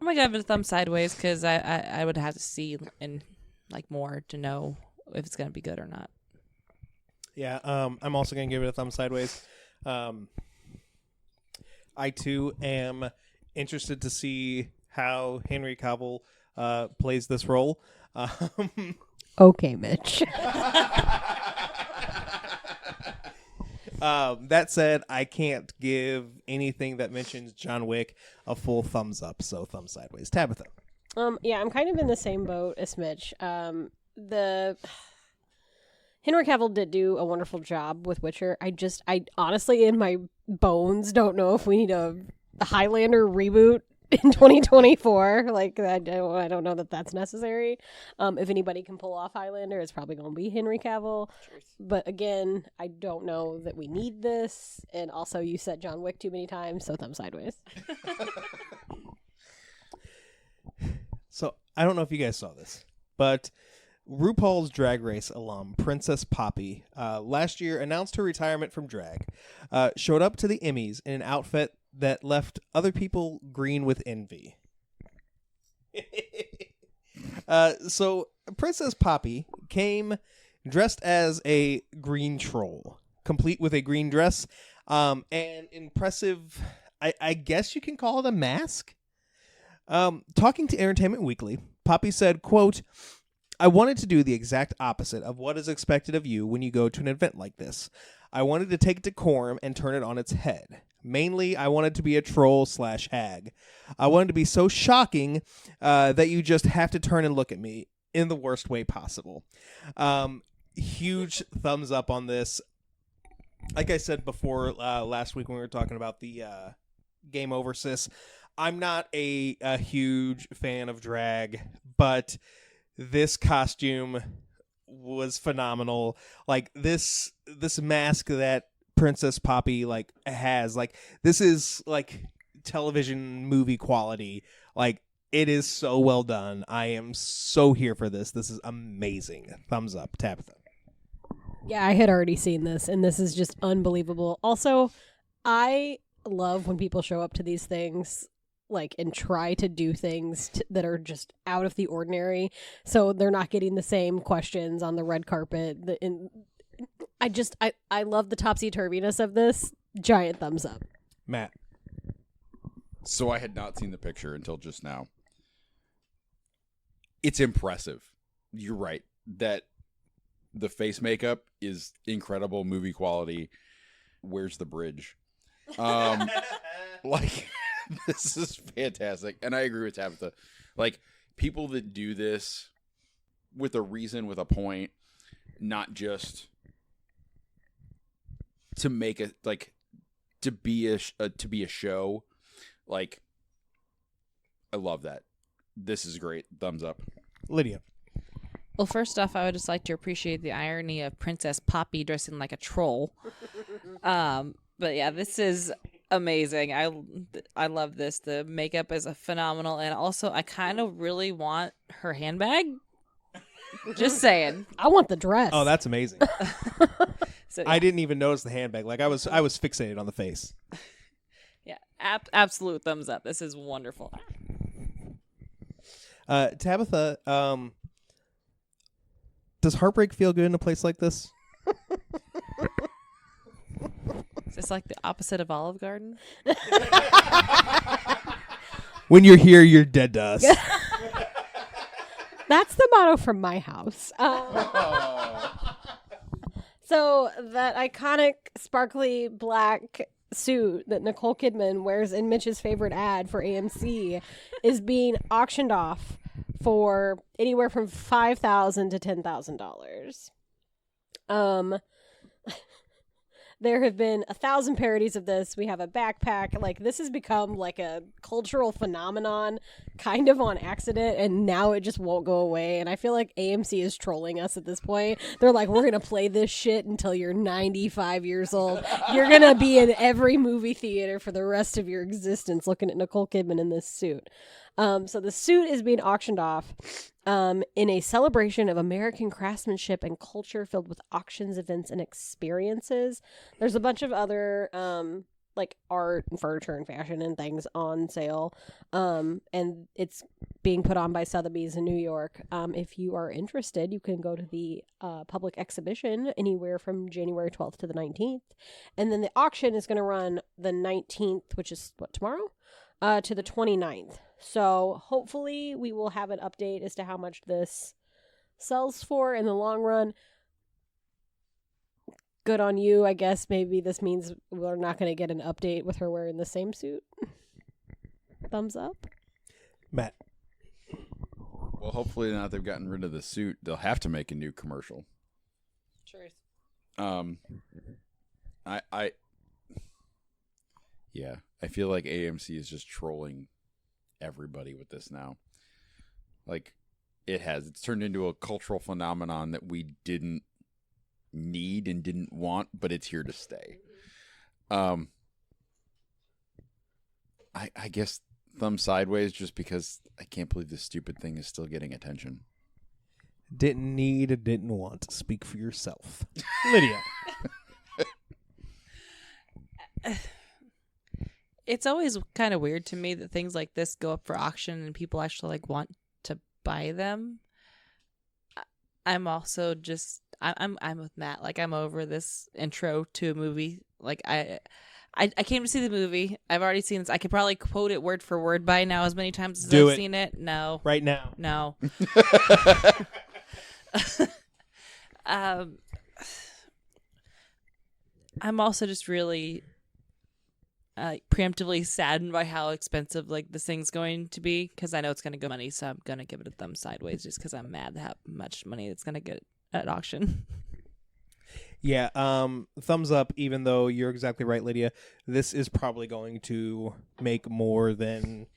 S2: a thumb sideways because I would have to see and like more to know if it's gonna be good or not.
S1: Yeah, I'm also gonna give it a thumb sideways. I too am interested to see how Henry Cavill plays this role.
S3: Okay, Mitch.
S1: That said, I can't give anything that mentions John Wick a full thumbs up, so thumb sideways. Tabitha.
S3: Yeah, I'm kind of in the same boat as Mitch. The Henry Cavill did do a wonderful job with Witcher. I honestly, in my bones, don't know if we need a Highlander reboot in 2024. Like, I don't know that that's necessary. If anybody can pull off Highlander, it's probably going to be Henry Cavill. Truth. But again, I don't know that we need this. And also, you said John Wick too many times, so thumb sideways.
S1: So, I don't know if you guys saw this, but RuPaul's Drag Race alum, Princess Poppy, last year announced her retirement from drag, showed up to the Emmys in an outfit that left other people green with envy. So Princess Poppy came dressed as a green troll, complete with a green dress, and impressive, I guess you can call it a mask. Talking to Entertainment Weekly, Poppy said, quote, "I wanted to do the exact opposite of what is expected of you when you go to an event like this. I wanted to take decorum and turn it on its head. Mainly, I wanted to be a troll/hag. I wanted to be so shocking that you just have to turn and look at me in the worst way possible." Huge thumbs up on this. Like I said before last week when we were talking about the Game Over Sis, I'm not a huge fan of drag, but this costume was phenomenal. Like this mask that Princess Poppy like has, like this is like television movie quality. Like it is so well done. I am so here for this. This is amazing. Thumbs up, Tabitha.
S3: Yeah, I had already seen this, and this is just unbelievable. Also, I love when people show up to these things like and try to do things that are just out of the ordinary, so they're not getting the same questions on the red carpet. I love the topsy-turviness of this. Giant thumbs up.
S1: Matt.
S4: So I had not seen the picture until just now. It's impressive. You're right that the face makeup is incredible movie quality. Where's the bridge? Like, this is fantastic. And I agree with Tabitha. Like, people that do this with a reason, with a point, not just to make a, like, to be a show. Like, I love that. This is great. Thumbs up.
S1: Lydia.
S2: Well, first off, I would just like to appreciate the irony of Princess Poppy dressing like a troll. But yeah, this is amazing. I love this. The makeup is phenomenal, and also I kind of really want her handbag. Just saying.
S3: I want the dress.
S1: Oh, that's amazing.
S2: So, yeah.
S1: I didn't even notice the handbag. Like I was fixated on the face.
S2: Yeah, absolute thumbs up. This is wonderful.
S1: Tabitha, does heartbreak feel good in a place like this?
S2: Is this like the opposite of Olive Garden?
S1: When you're here, you're dead to us.
S3: That's the motto from my house. So that iconic sparkly black suit that Nicole Kidman wears in Mitch's favorite ad for AMC is being auctioned off for anywhere from $5,000 to $10,000. There have been 1,000 parodies of this. We have a backpack. Like, this has become like a cultural phenomenon kind of on accident, and now it just won't go away. And I feel like AMC is trolling us at this point. They're like, we're going to play this shit until you're 95 years old. You're going to be in every movie theater for the rest of your existence looking at Nicole Kidman in this suit. So the suit is being auctioned off in a celebration of American craftsmanship and culture filled with auctions, events, and experiences. There's a bunch of other like art and furniture and fashion and things on sale. And it's being put on by Sotheby's in New York. If you are interested, you can go to the public exhibition anywhere from January 12th to the 19th. And then the auction is going to run the 19th, which is tomorrow, to the 29th. So hopefully we will have an update as to how much this sells for in the long run. Good on you. I guess maybe this means we're not going to get an update with her wearing the same suit. Thumbs up.
S1: Matt.
S4: Well, hopefully now they've gotten rid of the suit, they'll have to make a new commercial.
S2: Truth.
S4: I feel like AMC is just trolling everybody with this now. Like, it's turned into a cultural phenomenon that we didn't need and didn't want, but it's here to stay. I guess thumb sideways, just because I can't believe this stupid thing is still getting attention.
S1: Didn't need, didn't want. Speak for yourself. Lydia.
S2: It's always kind of weird to me that things like this go up for auction and people actually like want to buy them. I'm also just I'm with Matt. Like, I'm over this intro to a movie. Like, I came to see the movie. I've already seen this. I could probably quote it word for word by now as many times as I've seen it. No.
S1: Right now.
S2: No. I'm also just really preemptively saddened by how expensive like this thing's going to be, because I know it's going to go money, so I'm going to give it a thumb sideways just because I'm mad at how much money it's going to get at auction.
S1: Yeah, thumbs up, even though you're exactly right, Lydia. This is probably going to make more than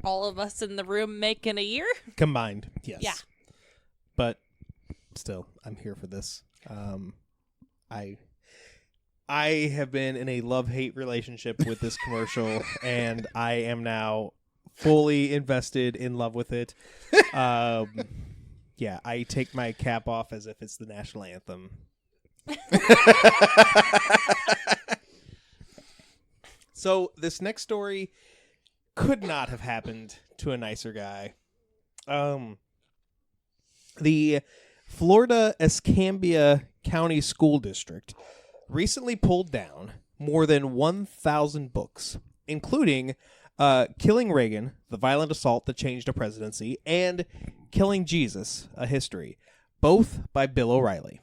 S2: all of us in the room make in a year
S1: combined. Yes.
S2: Yeah.
S1: But still, I'm here for this. I have been in a love-hate relationship with this commercial, and I am now fully invested in love with it. Yeah, I take my cap off as if it's the national anthem. So this next story could not have happened to a nicer guy. The Florida Escambia County School District recently pulled down more than 1,000 books, including Killing Reagan, The Violent Assault That Changed a Presidency, and Killing Jesus, A History, both by Bill O'Reilly.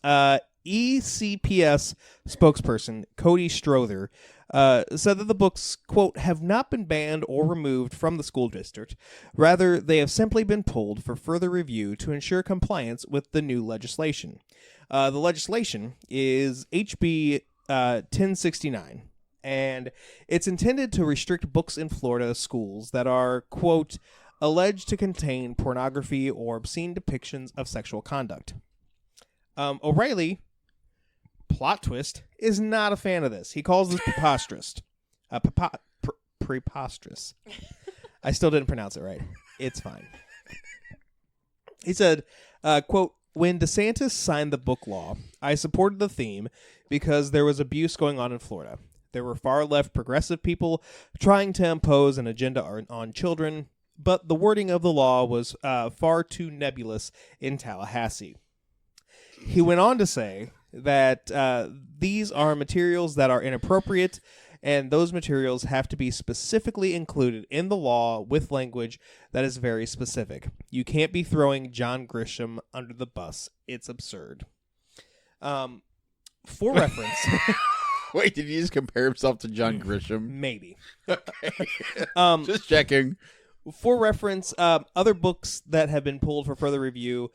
S1: ECPS spokesperson Cody Strother said that the books, quote, have not been banned or removed from the school district. Rather, they have simply been pulled for further review to ensure compliance with the new legislation. The legislation is HB 1069, and it's intended to restrict books in Florida schools that are, quote, alleged to contain pornography or obscene depictions of sexual conduct. O'Reilly, plot twist, is not a fan of this. He calls this preposterous. Preposterous. I still didn't pronounce it right. It's fine. He said, quote, when DeSantis signed the book law, I supported the theme because there was abuse going on in Florida. There were far-left progressive people trying to impose an agenda on children, but the wording of the law was far too nebulous in Tallahassee. He went on to say that these are materials that are inappropriate, and those materials have to be specifically included in the law with language that is very specific. You can't be throwing John Grisham under the bus. It's absurd. For reference...
S4: Wait, did he just compare himself to John Grisham?
S1: Maybe.
S4: Okay. Just checking.
S1: For reference, other books that have been pulled for further review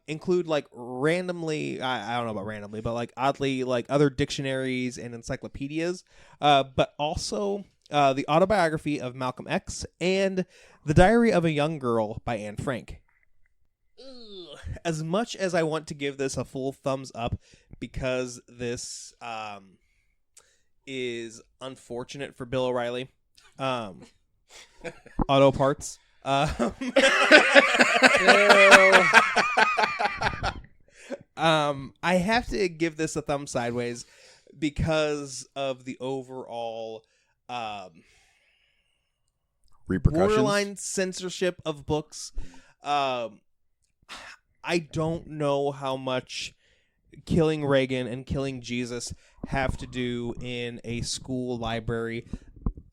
S1: include, like, randomly, I don't know about randomly, but, like, oddly, like, other dictionaries and encyclopedias, but also the autobiography of Malcolm X and The Diary of a Young Girl by Anne Frank. Ugh. As much as I want to give this a full thumbs up because this is unfortunate for Bill O'Reilly, auto parts. I have to give this a thumb sideways because of the overall
S4: Repercussions?
S1: borderline censorship of books. I don't know how much Killing Reagan and Killing Jesus have to do in a school library.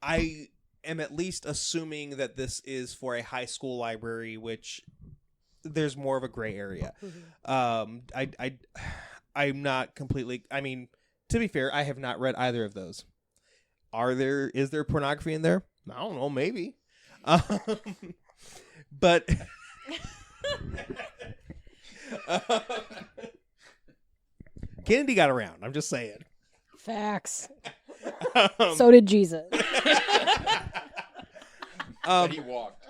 S1: I am at least assuming that this is for a high school library, which there's more of a gray area. I'm not completely. I mean, to be fair, I have not read either of those. Is there pornography in there? I don't know, maybe. But Kennedy got around. I'm just saying.
S3: Facts. So did Jesus.
S4: He walked.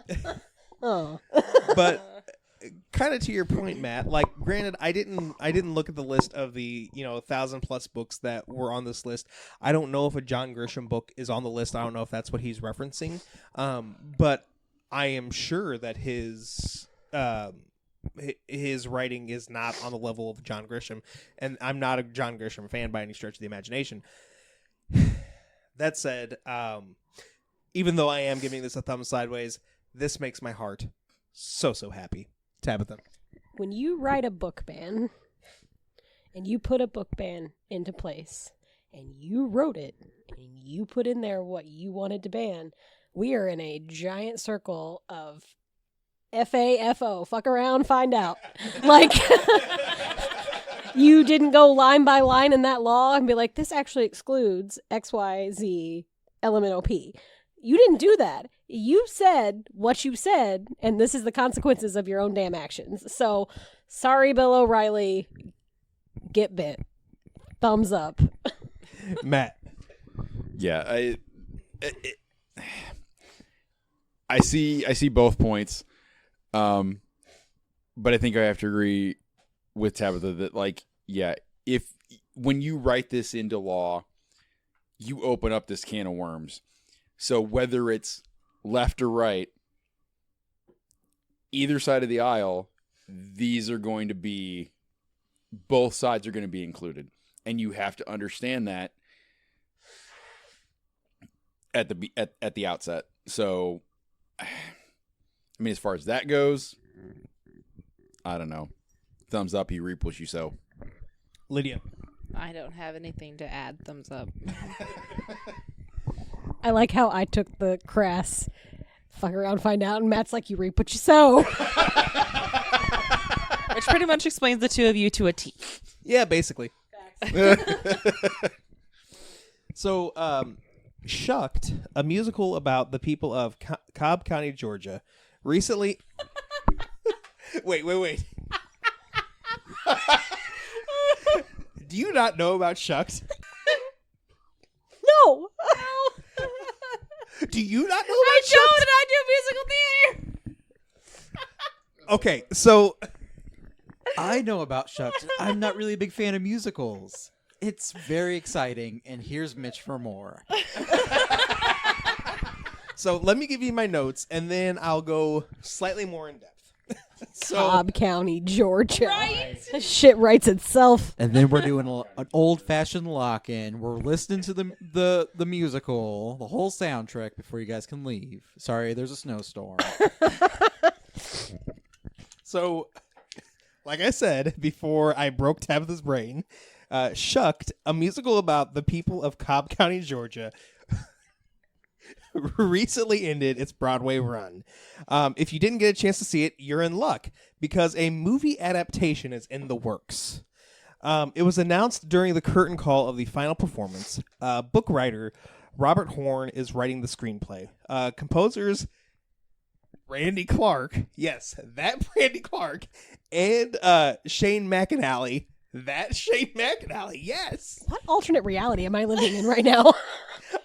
S3: Oh.
S1: But kind of to your point, Matt, like, granted, I didn't look at the list of the 1,000+ books that were on this list. I don't know if a John Grisham book is on the list. I don't know if that's what he's referencing. But I am sure that his writing is not on the level of John Grisham, and I'm not a John Grisham fan by any stretch of the imagination. That said, even though I am giving this a thumb sideways, this makes my heart so happy. Tabitha.
S3: When you write a book ban, and you put a book ban into place, and you wrote it, and you put in there what you wanted to ban, we are in a giant circle of FAFO, fuck around, find out. Like, you didn't go line by line in that law and be like, this actually excludes XYZ element OP. You didn't do that. You said what you said, and this is the consequences of your own damn actions. So, sorry, Bill O'Reilly. Get bit. Thumbs up.
S1: Matt.
S4: Yeah, I see both points. But I think I have to agree with Tabitha that, like, yeah, when you write this into law, you open up this can of worms. So whether it's left or right, either side of the aisle, both sides are going to be included. And you have to understand that at the outset. So, I mean, as far as that goes, I don't know. Thumbs up, you reap what you sow.
S1: Lydia.
S2: I don't have anything to add. Thumbs up.
S3: I like how I took the crass fuck around, find out, and Matt's like, you reap what you sow.
S2: Which pretty much explains the two of you to a T.
S1: Yeah, basically. So, Shucked, a musical about the people of Cobb County, Georgia, recently... Wait. Do you not know about Shucked?
S3: No.
S1: Do you not know
S2: I
S1: about Shucked?
S2: don't, and I do musical theater.
S1: Okay, so...
S5: I know about Shucked. I'm not really a big fan of musicals. It's very exciting, and here's Mitch for more.
S1: So let me give you my notes, and then I'll go slightly more in depth.
S3: Cobb County, Georgia.
S2: Right?
S3: This shit writes itself.
S5: And then we're doing an old-fashioned lock-in. We're listening to the musical, the whole soundtrack before you guys can leave. Sorry, there's a snowstorm.
S1: So, like I said before I broke Tabitha's brain, Shucked, a musical about the people of Cobb County, Georgia, recently ended its Broadway run. If you didn't get a chance to see it, you're in luck, because a movie adaptation is in the works. It was announced during the curtain call of the final performance. Book writer Robert Horn is writing the screenplay. Composers Randy Clark, yes, that Randy Clark, and Shane McAnally, that Shane McAnally, yes.
S3: What alternate reality am I living in right now?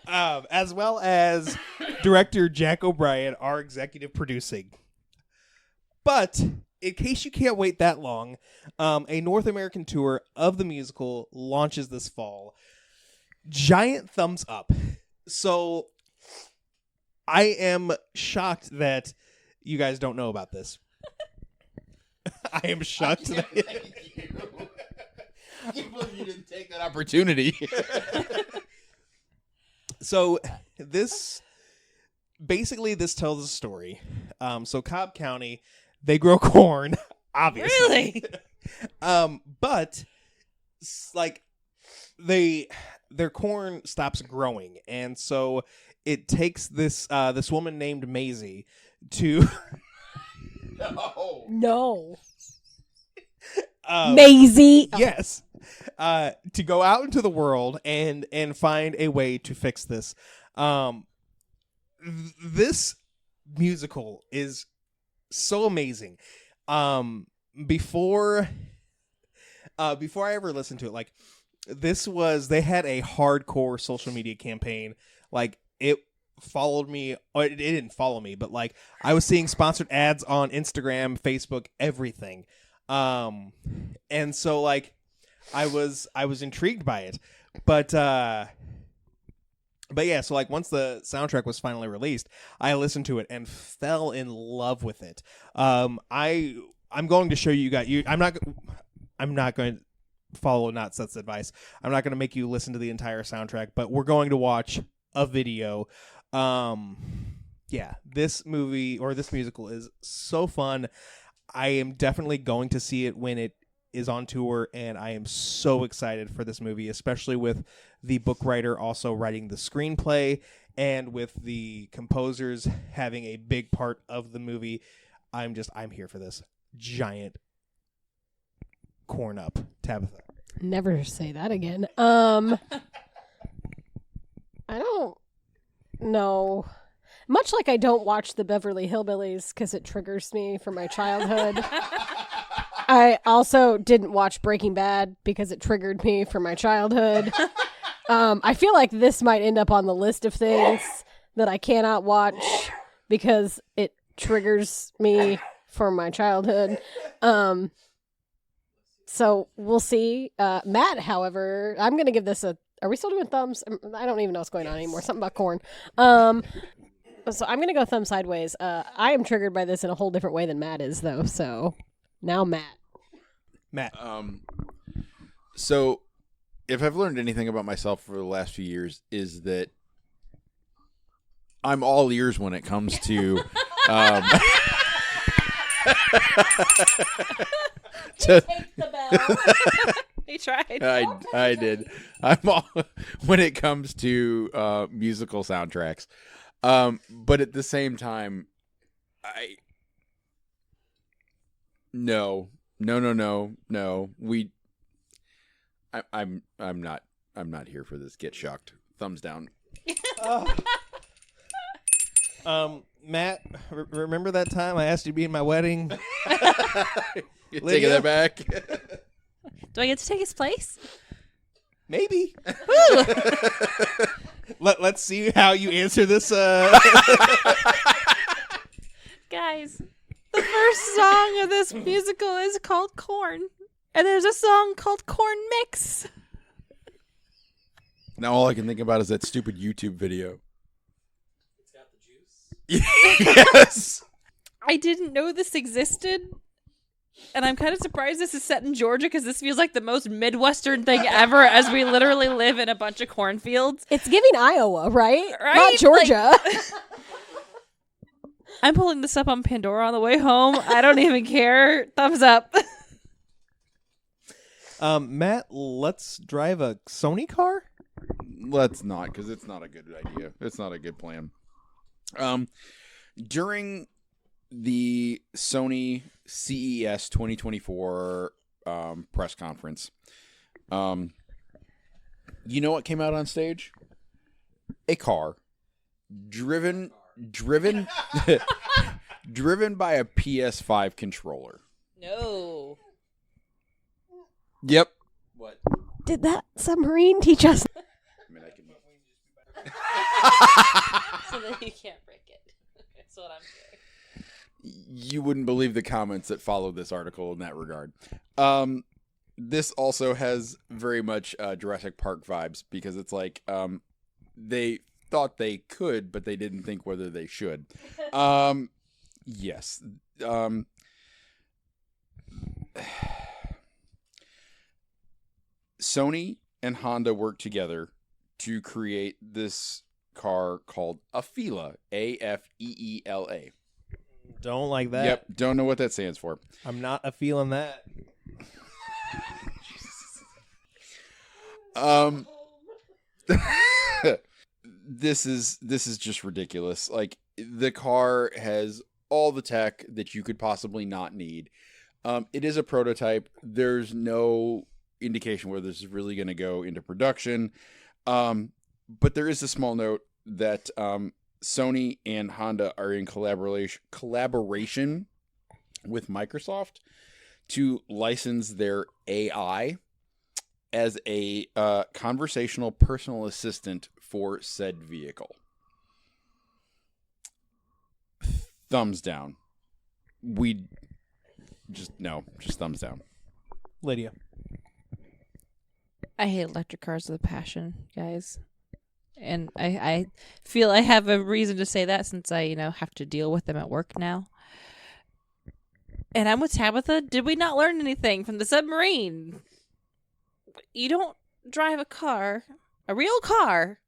S1: As well as director Jack O'Brien are executive producing. But in case you can't wait that long, a North American tour of the musical launches this fall. Giant thumbs up. So I am shocked that you guys don't know about this. I am shocked.
S4: I can't believe you didn't take that opportunity.
S1: So this tells a story. So Cobb County, they grow corn, obviously.
S2: Really?
S1: But like their corn stops growing, and so it takes this woman named Maisie to
S3: No.
S1: um,
S3: Maisie.
S1: yes, to go out into the world and find a way to fix this. This musical is so amazing. Before I ever listened to it, like they had a hardcore social media campaign. Like it followed me, or it didn't follow me, but like I was seeing sponsored ads on Instagram, Facebook, everything. And so like I was intrigued by it, but yeah, so like once the soundtrack was finally released, I listened to it and fell in love with it. I'm going to show you guys. I'm not going to follow Not Seth's advice. I'm not going to make you listen to the entire soundtrack, but we're going to watch a video. Yeah, this movie or this musical is so fun. I am definitely going to see it when it is on tour, and I am so excited for this movie, especially with the book writer also writing the screenplay and with the composers having a big part of the movie. I'm here for this. Giant corn up, Tabitha.
S3: Never say that again. I don't know. Much like I don't watch the Beverly Hillbillies because it triggers me from my childhood. I also didn't watch Breaking Bad because it triggered me from my childhood. I feel like this might end up on the list of things that I cannot watch because it triggers me from my childhood. So we'll see. Matt, however, I'm going to give this a... Are we still doing thumbs? I don't even know what's going on anymore. Something about corn. So I'm going to go thumb sideways. I am triggered by this in a whole different way than Matt is, though. So now Matt.
S4: So if I've learned anything about myself for the last few years is that I'm all ears when it comes to. To,
S2: Take the bell. He tried.
S4: I did. I'm all when it comes to musical soundtracks, but at the same time, no. I'm not here for this. Get Shucked. Thumbs down.
S1: Matt, remember that time I asked you to be in my wedding?
S4: You're taking
S1: Lydia?
S4: that back.
S2: Do I get to take his place?
S1: Maybe. Let's see how you answer this.
S2: Guys, the first song of this musical is called Corn. And there's a song called Corn Mix.
S4: Now all I can think about is that stupid YouTube video. It's got the juice. Yes.
S2: I didn't know this existed. And I'm kind of surprised this is set in Georgia because this feels like the most Midwestern thing ever as we literally live in a bunch of cornfields.
S3: It's giving Iowa, right?
S2: Right?
S3: Not Georgia.
S2: I'm pulling this up on Pandora on the way home. I don't even care. Thumbs up.
S1: Matt, let's drive a Sony car?
S4: Let's not, because it's not a good idea. It's not a good plan. During the Sony CES 2024 press conference, you know what came out on stage? A car driven driven by a PS5 controller.
S2: No.
S4: Yep. What?
S3: Did that submarine teach us?
S4: I mean, I can.
S2: So that you can't break it. That's what I'm saying.
S4: You wouldn't believe the comments that follow this article in that regard. This also has very much Jurassic Park vibes because it's like they thought they could, but they didn't think whether they should. Yes. Sony and Honda worked together to create this car called Afeela, Afeela.
S1: Don't like that.
S4: Yep, don't know what that stands for.
S1: I'm not a feeling that.
S4: This is just ridiculous. Like, the car has all the tech that you could possibly not need. It is a prototype. There's no indication where this is really going to go into production. But there is a small note that Sony and Honda are in collaboration with Microsoft to license their AI as a conversational personal assistant for said vehicle. Thumbs down. Just thumbs down.
S1: Lydia.
S2: I hate electric cars with a passion, guys. And I feel I have a reason to say that since I, have to deal with them at work now. And I'm with Tabitha. Did we not learn anything from the submarine? You don't drive a car, a real car,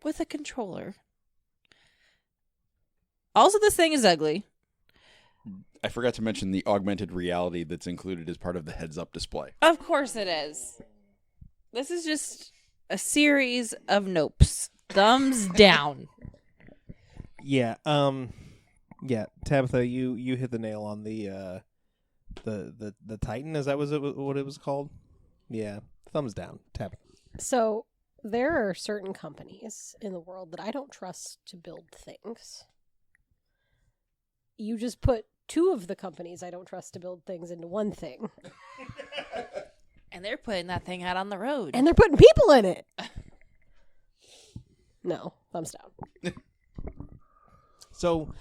S2: with a controller. Also, this thing is ugly.
S4: I forgot to mention the augmented reality that's included as part of the heads-up display.
S2: Of course it is. This is just a series of nopes. Thumbs down.
S1: Yeah. Yeah. Tabitha, you hit the nail on the Titan. Is that what it was called? Yeah. Thumbs down, Tabitha.
S3: So there are certain companies in the world that I don't trust to build things. You just put two of the companies I don't trust to build things into one thing.
S2: And they're putting that thing out on the road.
S3: And they're putting people in it. No, thumbs down.
S1: So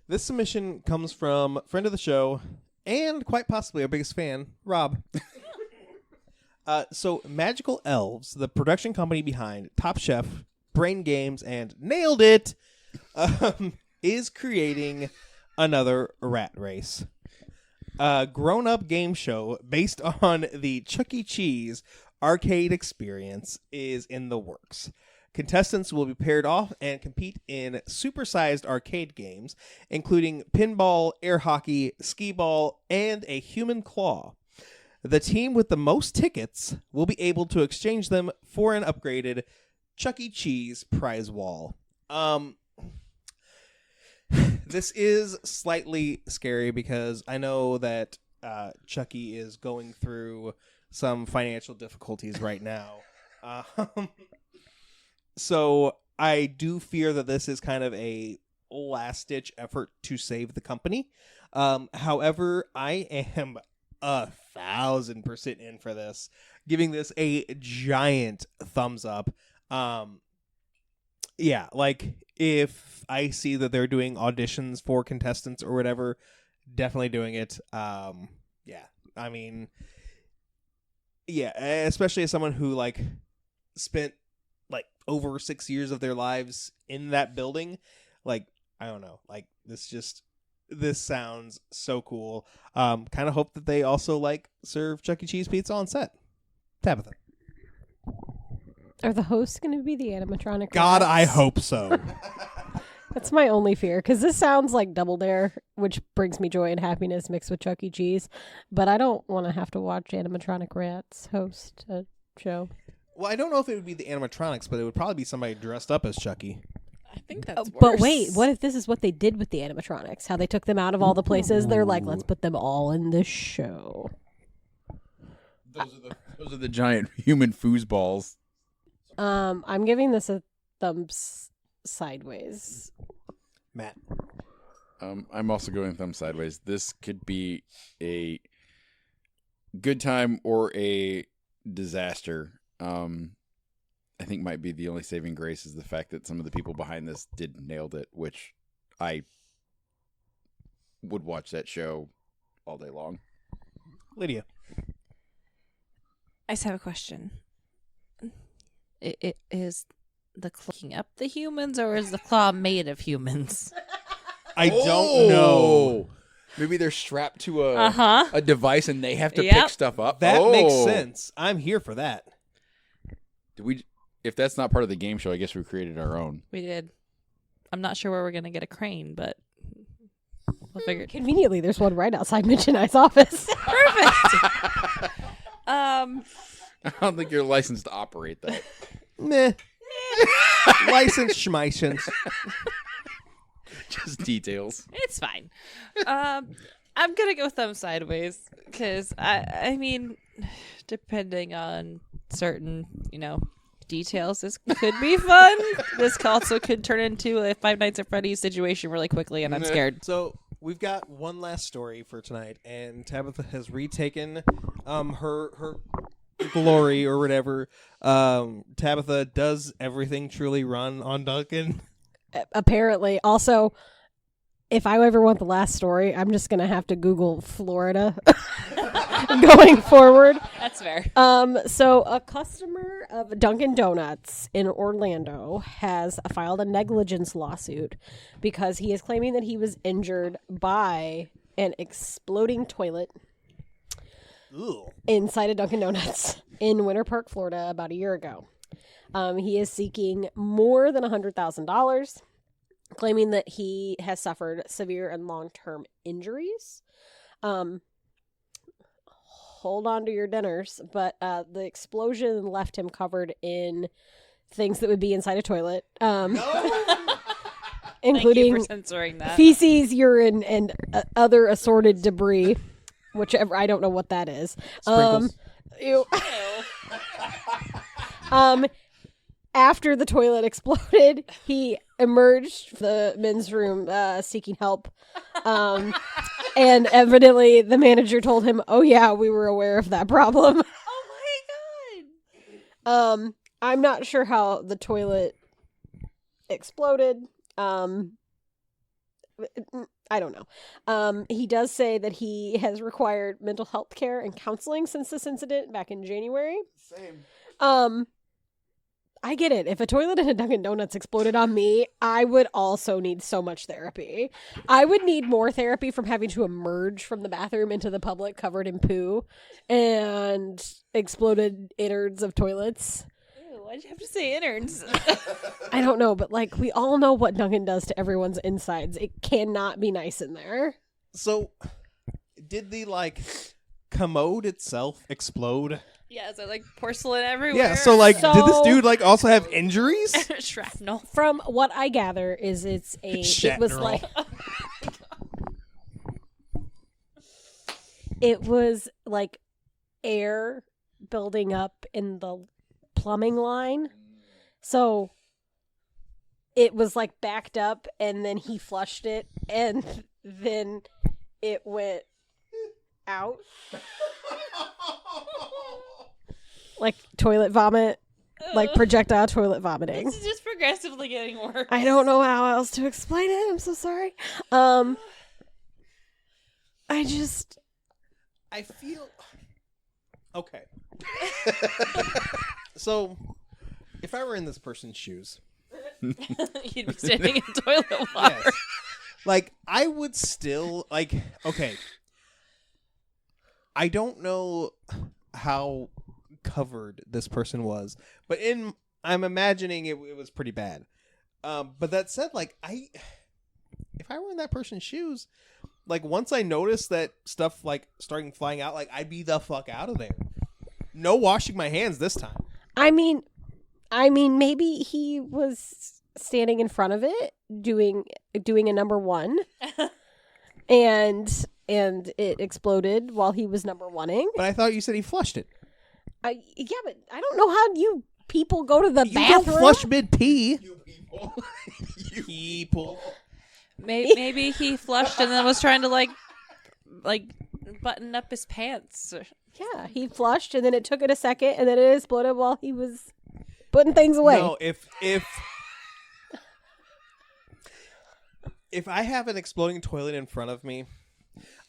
S1: this submission comes from a friend of the show and quite possibly our biggest fan, Rob. So Magical Elves, the production company behind Top Chef, Brain Games, and Nailed It, is creating another rat race. A grown-up game show based on the Chuck E. Cheese arcade experience is in the works. Contestants will be paired off and compete in supersized arcade games, including pinball, air hockey, skee ball, and a human claw. The team with the most tickets will be able to exchange them for an upgraded Chuck E. Cheese prize wall. This is slightly scary because I know that Chucky is going through some financial difficulties right now. So I do fear that this is kind of a last-ditch effort to save the company. However, I am 1,000% in for this, giving this a giant thumbs up. Yeah, like if I see that they're doing auditions for contestants or whatever, definitely doing it. Yeah, I mean, yeah, especially as someone who like spent like over 6 years of their lives in that building. Like, I don't know, like this sounds so cool. Kind of hope that they also like serve Chuck E. Cheese pizza on set. Tabitha.
S3: Are the hosts going to be the animatronic?
S1: God,
S3: rats?
S1: I hope so.
S3: That's my only fear, because this sounds like Double Dare, which brings me joy and happiness mixed with Chuck E. Cheese, but I don't want to have to watch animatronic rats host a show.
S1: Well, I don't know if it would be the animatronics, but it would probably be somebody dressed up as Chucky.
S2: I think that's worse.
S3: But wait, what if this is what they did with the animatronics? How they took them out of all the places? They're like, let's put them all in this show.
S4: Those are the giant human foosballs.
S3: I'm giving this a thumbs sideways.
S1: Matt.
S4: I'm also going thumb sideways. This could be a good time or a disaster. I think might be the only saving grace is the fact that some of the people behind this nailed it, which I would watch that show all day long.
S1: Lydia.
S2: I just have a question. It is the claw picking up the humans, or is the claw made of humans?
S1: I don't know.
S4: Maybe they're strapped to
S2: Uh-huh.
S4: a device and they have to
S2: Yep.
S4: pick stuff up.
S1: That makes sense. I'm here for that.
S4: If that's not part of the game show, I guess we created our own.
S2: We did. I'm not sure where we're gonna get a crane, but we'll figure it.
S3: Conveniently, there's one right outside Mitch and I's office.
S2: Perfect.
S4: I don't think you're licensed to operate that.
S1: Meh. License schmeicens.
S4: Just details.
S2: It's fine. I'm gonna go thumb sideways because I mean, depending on certain details, this could be fun. This also could turn into a Five Nights at Freddy's situation really quickly, and I'm scared.
S1: So we've got one last story for tonight, and Tabitha has retaken her glory or whatever. Tabitha, does everything truly run on Duncan?
S3: Apparently. Also, if I ever want the last story, I'm just going to have to Google Florida going forward.
S2: That's fair.
S3: So a customer of Dunkin' Donuts in Orlando has filed a negligence lawsuit because he is claiming that he was injured by an exploding toilet inside a Dunkin' Donuts in Winter Park, Florida, about a year ago. He is seeking more than $100,000, claiming that he has suffered severe and long-term injuries. Hold on to your dinners, but the explosion left him covered in things that would be inside a toilet, including
S2: Thank you for censoring that.
S3: feces, urine, and other assorted debris. Whichever, I don't know what that is.
S1: Sprinkles.
S3: Ew. After the toilet exploded, he emerged from the men's room seeking help. And evidently the manager told him, "Oh yeah, we were aware of that problem."
S2: Oh my god.
S3: I'm not sure how the toilet exploded. I don't know. He does say that he has required mental health care and counseling since this incident back in January.
S4: Same.
S3: I get it. If a toilet in a Dunkin' Donuts exploded on me, I would also need so much therapy. I would need more therapy from having to emerge from the bathroom into the public covered in poo and exploded innards of toilets.
S2: Ew. Why'd you have to say innards?
S3: I don't know, but like we all know what Duncan does to everyone's insides. It cannot be nice in there.
S1: So, did the like commode itself explode?
S2: Yeah, is there like porcelain everywhere?
S1: Yeah. So like, did this
S3: So-
S1: dude like also have injuries?
S2: Shrapnel.
S3: From what I gather, is it was
S1: Shatner.
S3: like it was like air building up in the plumbing line, so it was like backed up, and then he flushed it, and then it went out like toilet vomit, like projectile toilet vomiting.
S2: This is just progressively getting worse.
S3: I don't know how else to explain it. I'm so sorry.
S1: I feel okay. So, if I were in this person's shoes,
S2: You'd be standing in toilet water.
S1: yes, like I would still like. Okay, I don't know how covered this person was, but I'm imagining it was pretty bad. But that said, like if I were in that person's shoes, like once I noticed that stuff like starting flying out, like I'd be the fuck out of there. No washing my hands this time.
S3: I mean, maybe he was standing in front of it doing a number one, and it exploded while he was number oneing.
S1: But I thought you said he flushed it.
S3: Yeah, but I don't know how you people go to the
S1: You
S3: bathroom.
S1: don't flush mid pee.
S4: You people.
S1: People.
S2: Maybe he flushed and then was trying to like button up his pants.
S3: Yeah, he flushed, and then it took it a second, and then it exploded while he was putting things away.
S1: No, if I have an exploding toilet in front of me,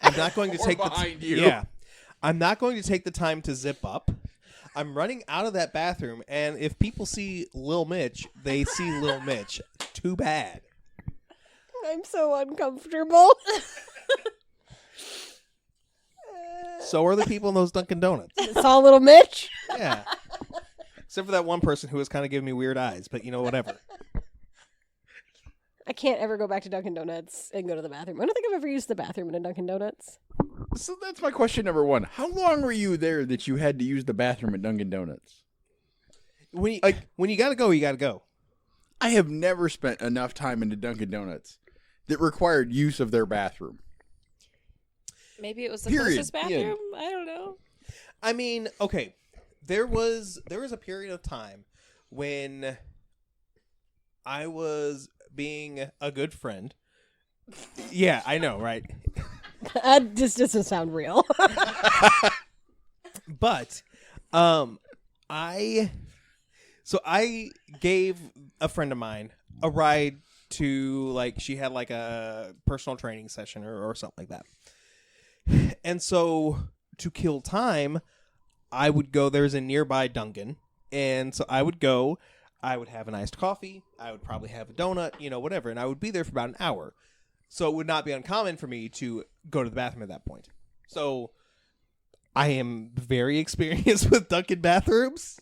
S1: I'm not going to
S4: Or
S1: take
S4: behind you.
S1: Yeah, I'm not going to take the time to zip up. I'm running out of that bathroom, and if people see Lil Mitch, they see Lil Mitch. Too bad.
S3: I'm so uncomfortable.
S1: So are the people in those Dunkin' Donuts.
S3: Saw little Mitch.
S1: Yeah. Except for that one person who was kind of giving me weird eyes, but whatever.
S3: I can't ever go back to Dunkin' Donuts and go to the bathroom. I don't think I've ever used the bathroom in a Dunkin' Donuts.
S4: So that's my question number one. How long were you there that you had to use the bathroom at Dunkin' Donuts?
S1: When you gotta go, you gotta go.
S4: I have never spent enough time in the Dunkin' Donuts that required use of their bathroom.
S2: Maybe it was the
S4: Period.
S2: closest bathroom. I don't know.
S1: I mean, okay, there was a period of time when I was being a good friend. Yeah, I know, right?
S3: That just doesn't sound real.
S1: But I gave a friend of mine a ride to, like, she had like a personal training session or something like that. And so to kill time, I would go, there's a nearby Dunkin', and so I would go, I would have an iced coffee, I would probably have a donut, whatever, and I would be there for about an hour. So it would not be uncommon for me to go to the bathroom at that point. So I am very experienced with Dunkin' bathrooms.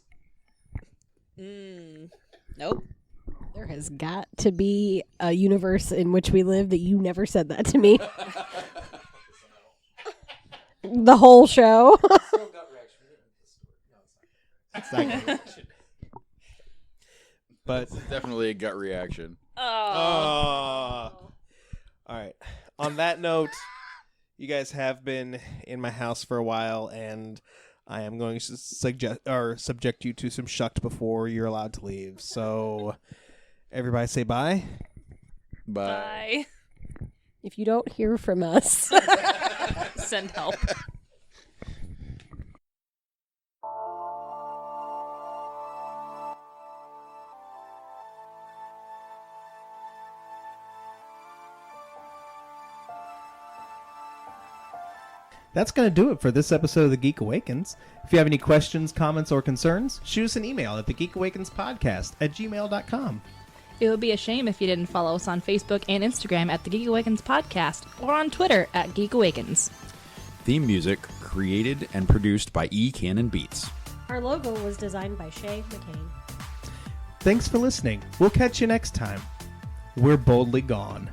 S2: Nope.
S3: There has got to be a universe in which we live that you never said that to me. The whole show.
S1: It's not gut reaction. But
S4: Definitely a gut reaction.
S2: Oh.
S1: all right. On that note, you guys have been in my house for a while, and I am going to subject you to some Shucked before you're allowed to leave. So, everybody say bye.
S2: Bye.
S3: If you don't hear from us,
S2: Send help.
S1: That's going to do it for this episode of The Geek Awakens. If you have any questions, comments, or concerns, shoot us an email at thegeekawakenspodcast@gmail.com.
S2: It would be a shame if you didn't follow us on Facebook and Instagram at the Geek Awakens Podcast or on Twitter at Geek Awakens.
S6: Theme music created and produced by E. Cannon Beats.
S3: our logo was designed by Shay McCain.
S1: Thanks for listening. We'll catch you next time. We're boldly gone.